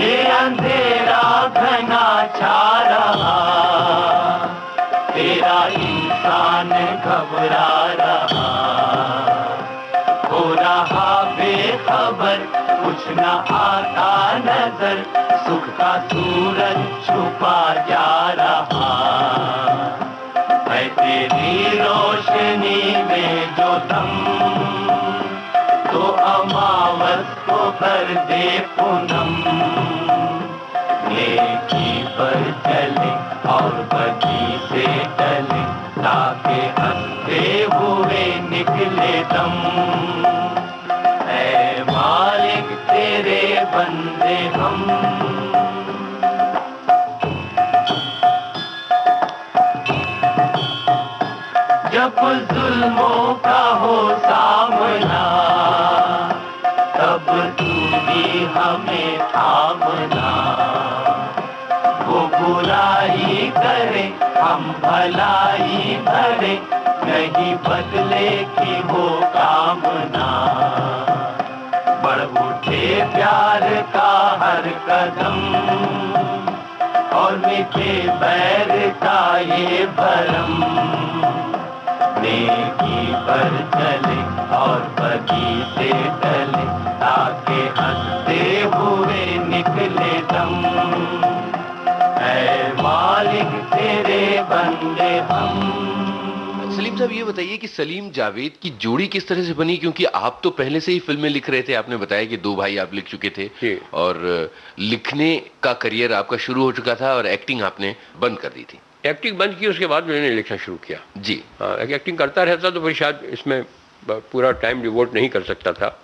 ये अंधेरा घना छा रहा, तेरा इंसान घबरा रहा, हो रहा बेखबर, कुछ न आता नजर, सुख का सूरज छुपा जा रहा है। तेरी रोशनी में जो दम, तो अमावस को भर दे पूनम, नेकी पर चले और बदी से टले, ताकि हंसते हुए निकले दम। ऐ मालिक तेरे बंदे हम। जब जुल्मों का हो सामना, तब तू भी हमें थामना। वो बुराई करे हम भलाई भरे, नहीं बदले की हो कामना। बढ़ उठे प्यार का हर कदम, और मिटे बैर का ये भरम, नेकी पर चले और बदी से टले, ताकि हंसते हुए निकले दम। ऐ मालिक तेरे बंदे हम। सलीम साहब ये बताइए कि सलीम जावेद की जोड़ी किस तरह से बनी, क्योंकि आप तो पहले से ही फिल्में लिख रहे थे, आपने बताया कि 2 भाई आप लिख चुके थे और लिखने का करियर आपका शुरू हो चुका था और एक्टिंग आपने बंद कर दी थी। एक्टिंग बंद की, उसके बाद मैंने लिखना शुरू किया जी। एक्टिंग करता रहता तो फिर शायद इसमें पूरा टाइम डिवोट नहीं कर सकता था।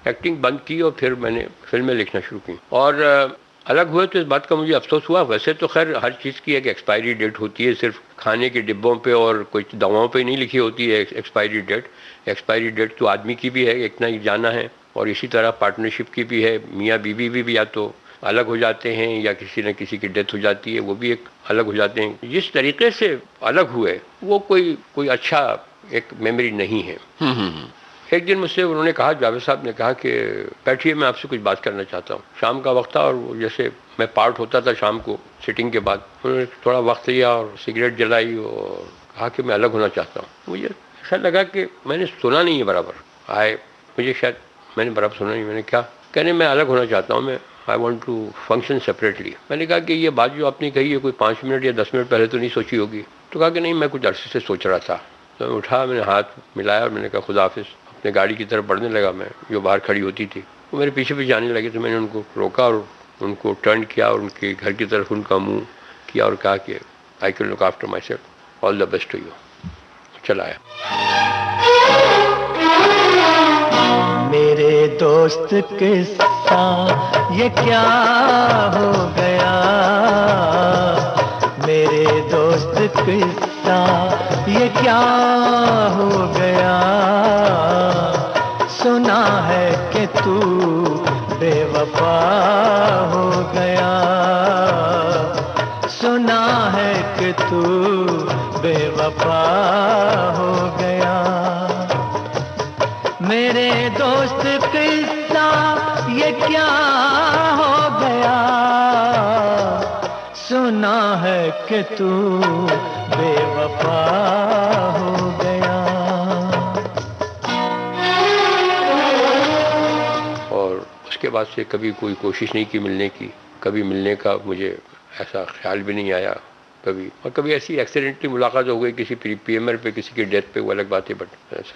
एक्टिंग बंद की और फिर मैंने फिल्में लिखना शुरू की और अलग हुए तो इस बात का मुझे अफसोस हुआ। वैसे तो खैर हर चीज़ की एक एक्सपायरी डेट होती है, सिर्फ खाने के डिब्बों पे और कुछ दवाओं पे नहीं लिखी होती है एक्सपायरी डेट। एक्सपायरी डेट तो आदमी की भी है, इतना ही जाना है, और इसी तरह पार्टनरशिप की भी है। मियाँ बीवी भी या तो अलग हो जाते हैं या किसी न किसी की डेथ हो जाती है, वो भी एक अलग हो जाते हैं। जिस तरीके से अलग हुए वो कोई अच्छा एक मेमोरी नहीं है। एक दिन मुझसे उन्होंने कहा, जावेद साहब ने कहा कि बैठिए मैं आपसे कुछ बात करना चाहता हूँ। शाम का वक्त था और वो जैसे मैं पार्ट होता था शाम को सिटिंग के बाद। उन्होंने थोड़ा वक्त लिया और सिगरेट जलाई और कहा कि मैं अलग होना चाहता हूँ। मुझे ऐसा लगा कि मैंने सुना नहीं है बराबर। मुझे शायद मैंने बराबर सुना नहीं। मैंने क्या कहने, मैं अलग होना चाहता हूँ, मैं I want to function separately. मैंने कहा कि ये बात जो आपने कही है कोई 5 मिनट या 10 मिनट पहले तो नहीं सोची होगी। तो कहा कि नहीं, मैं कुछ अरसे से सोच रहा था। तो मैं उठा, मैंने हाथ मिलाया और मैंने कहा खुदा हाफिज़। अपने गाड़ी की तरफ बढ़ने लगा मैं, जो बाहर खड़ी होती थी वो मेरे पीछे पीछे आने लगी। तो मैंने उनको रोका और उनको टर्न किया और उनके घर की तरफ उनका मुंह किया और कहा कि I can look after myself, all the best to you. चलाया। मेरे दोस्त किस्सा ये क्या हो गया, मेरे दोस्त किस्सा ये क्या हो गया, सुना है कि तू बेवफा हो गया, सुना है कि तू बेवफा हो गया। मेरे दोस्त किस्सा ये क्या हो गया, सुना है कि तू बेवफा हो गया। और उसके बाद से कभी कोई कोशिश नहीं की मिलने की, कभी मिलने का मुझे ऐसा ख्याल भी नहीं आया कभी। और कभी ऐसी एक्सीडेंटली मुलाकात हो गई किसी पीएमआर पे, किसी की डेथ पे, वो अलग बात है। But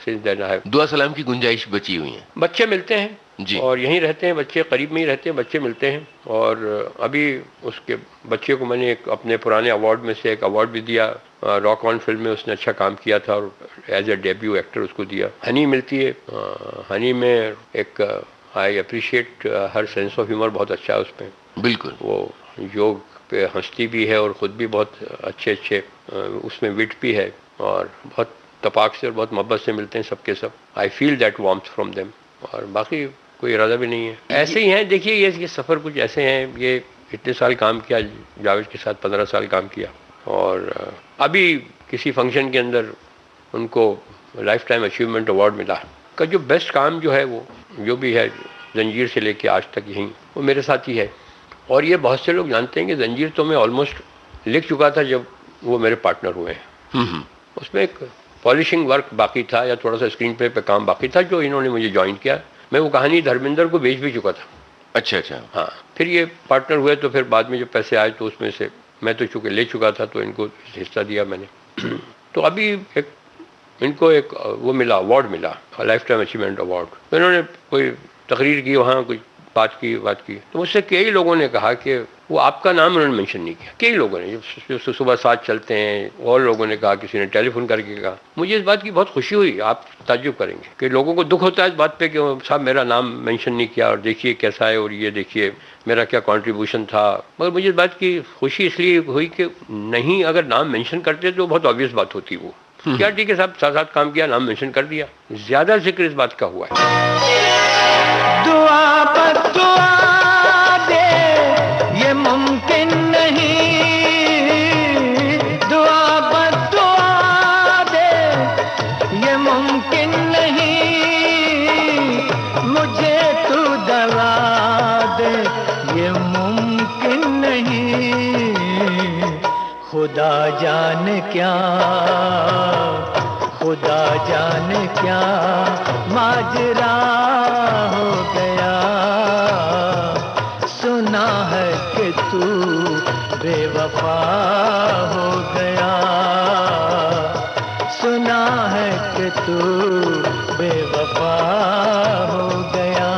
since then I have दुआ सलाम की गुंजाइश बची हुई है। बच्चे मिलते हैं जी। और यहीं रहते हैं बच्चे, करीब में ही रहते हैं, बच्चे मिलते हैं। और अभी उसके बच्चे को मैंने एक अपने पुराने अवार्ड में से एक अवार्ड भी दिया। रॉक ऑन फिल्म में उसने अच्छा काम किया था और एज ए डेब्यू एक्टर उसको दिया। हनी मिलती है, हनी में एक I appreciate her sense of humour बहुत अच्छा है उसमें। बिल्कुल, वो योग पे हंसती भी है और ख़ुद भी बहुत अच्छे अच्छे उसमें विट भी है और बहुत तपाक से और बहुत मोहब्बत से मिलते हैं सबके सब। I feel that warmth from them. और बाकी कोई इरादा भी नहीं है, ऐसे ही हैं। देखिए ये सफ़र कुछ ऐसे हैं। ये इतने साल काम किया जावेद के साथ, 15 साल काम किया और अभी किसी फंक्शन के अंदर उनको लाइफ टाइम अचीवमेंट अवार्ड मिला। का जो बेस्ट काम जो है वो जो भी है जंजीर से लेके आज तक यहीं वो मेरे साथ ही है। और ये बहुत से लोग जानते हैं कि जंजीर तो मैं ऑलमोस्ट लिख चुका था जब वो मेरे पार्टनर हुए हैं। उसमें एक पॉलिशिंग वर्क बाकी था या थोड़ा सा स्क्रीन प्ले पे काम बाकी था जो इन्होंने मुझे ज्वाइन किया। मैं वो कहानी धर्मेंद्र को बेच भी चुका था। अच्छा अच्छा। हाँ, फिर ये पार्टनर हुए तो फिर बाद में जब पैसे आए तो उसमें से मैं तो चूँकि ले चुका था तो इनको हिस्सा दिया मैंने। तो अभी इनको एक वो मिला, अवार्ड मिला, लाइफ टाइम अचीवमेंट अवार्ड। तो इन्होंने कोई तकरीर की, वहाँ कुछ बात की तो मुझसे कई लोगों ने कहा कि वो आपका नाम उन्होंने मेंशन नहीं किया। कई लोगों ने जो सुबह साथ चलते हैं और लोगों ने कहा, किसी ने टेलीफोन करके कहा। मुझे इस बात की बहुत खुशी हुई। आप ताज्जुब करेंगे कि लोगों को दुख होता है इस बात पे कि साहब मेरा नाम मेंशन नहीं किया और देखिए कैसा है और ये देखिए मेरा क्या कंट्रीब्यूशन था। मगर मुझे इस बात की खुशी इसलिए हुई कि नहीं, अगर नाम मेंशन करते तो बहुत ऑब्वियस बात होती वो। क्या ठीक है साहब, साथ साथ काम किया, नाम मेंशन कर दिया। ज्यादा जिक्र इस बात का हुआ है। दुआ बद्दुआ दे ये मुमकिन नहीं, दुआ बद्दुआ दे ये मुमकिन नहीं, मुझे तू दवा दे ये मुमकिन नहीं। खुदा जाने क्या, खुदा जाने क्या माजरा हो गया, सुना है कि तू बेवफा हो गया, सुना है कि तू बेवफा हो गया।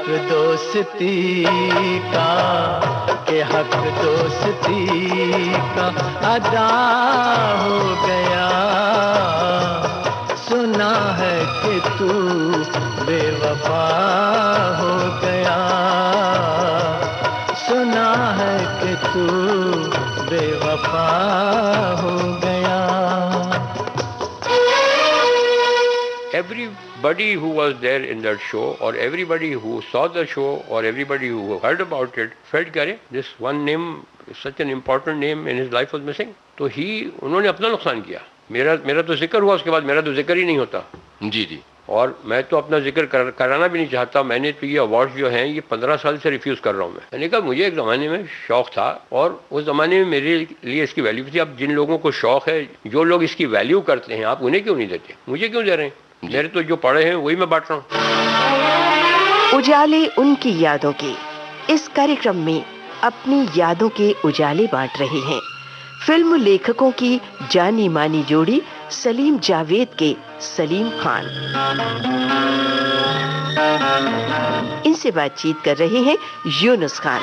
दोस्ती का, के हक दोस्ती का अदा हो गया। सुना है कि तू बेवफा हो गया, सुना है कि तू बेवफा हो गया। Everybody who was there in that show, or everybody who saw the show, or everybody who heard about it, felt कि this one name, such an important name in his life was missing. तो उन्होंने अपना नुकसान किया। मेरा तो जिक्र हुआ, उसके बाद मेरा तो जिक्र ही नहीं होता। जी जी। और मैं तो अपना जिक्र कराना भी नहीं चाहता। मैंने तो ये अवार्ड जो हैं ये 15 साल से रिफ्यूज़ कर रहा हूँ। मैंने कहा मुझे एक ज़माने में शौक़ था और उस ज़माने में मेरे लिए इसकी वैल्यू थी। अब जिन लोगों को शौक़ है, जो लोग इसकी वैल्यू करते हैं, आप उन्हें क्यों नहीं देते? मुझे क्यों दे रहे हैं? मेरे तो जो पढ़े हैं वही मैं बांट रहा हूँ। उजाले उनकी यादों के इस कार्यक्रम में अपनी यादों के उजाले बांट रहे हैं फिल्म लेखकों की जानी मानी जोड़ी सलीम जावेद के सलीम खान। इनसे बातचीत कर रहे हैं यूनुस खान।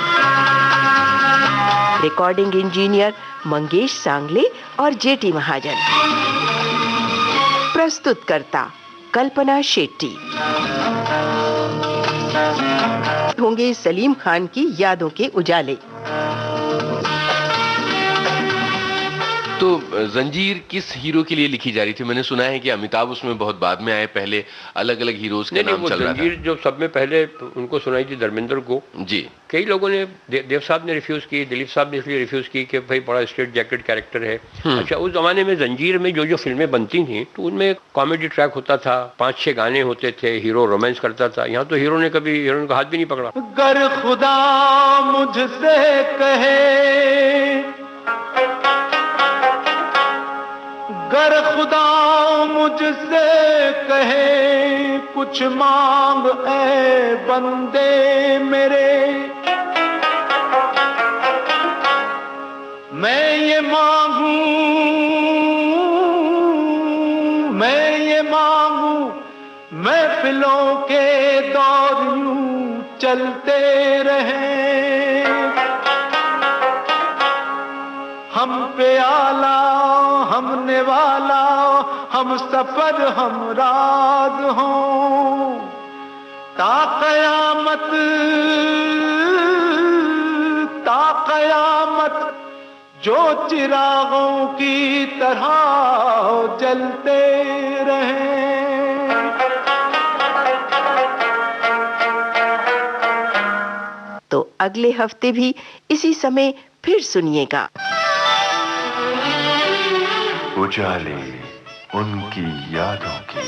रिकॉर्डिंग इंजीनियर मंगेश सांगले और जेटी महाजन। प्रस्तुतकर्ता कल्पना शेट्टी। होंगे सलीम खान की यादों के उजाले। तो जंजीर किस हीरो के लिए लिखी जा रही थी? मैंने सुना है कि अमिताभ उसमें बहुत बाद में आए, पहले अलग अलग हीरोज का नाम चल रहा था। जंजीर जो सब में पहले उनको सुनाई थी धर्मेंद्र को। जी। कई लोगों ने, देव साहब ने रिफ्यूज की, दिलीप साहब ने इसलिए रिफ्यूज की कि भाई बड़ा स्ट्रेट जैकेट कैरेक्टर है। अच्छा, उस जमाने में जंजीर में जो फिल्में बनती थी तो उनमें कॉमेडी ट्रैक होता था, 5-6 गाने होते थे, हीरो रोमांस करता था। यहाँ तो हीरो ने कभी हीरोइन का हाथ भी नहीं पकड़ा। गर खुदा मुझसे कहे, गर खुदा मुझसे कहे कुछ मांग ऐ बंदे मेरे, मैं ये मांगू, मैं ये मांगू, महफिलों के दौर यूं चलते रहे, हम पे आला हम नेवाला, हम सफर हम राज हों, ता कयामत जो चिरागों की तरह जलते रहें। तो अगले हफ्ते भी इसी समय फिर सुनिएगा उजाले उनकी यादों की।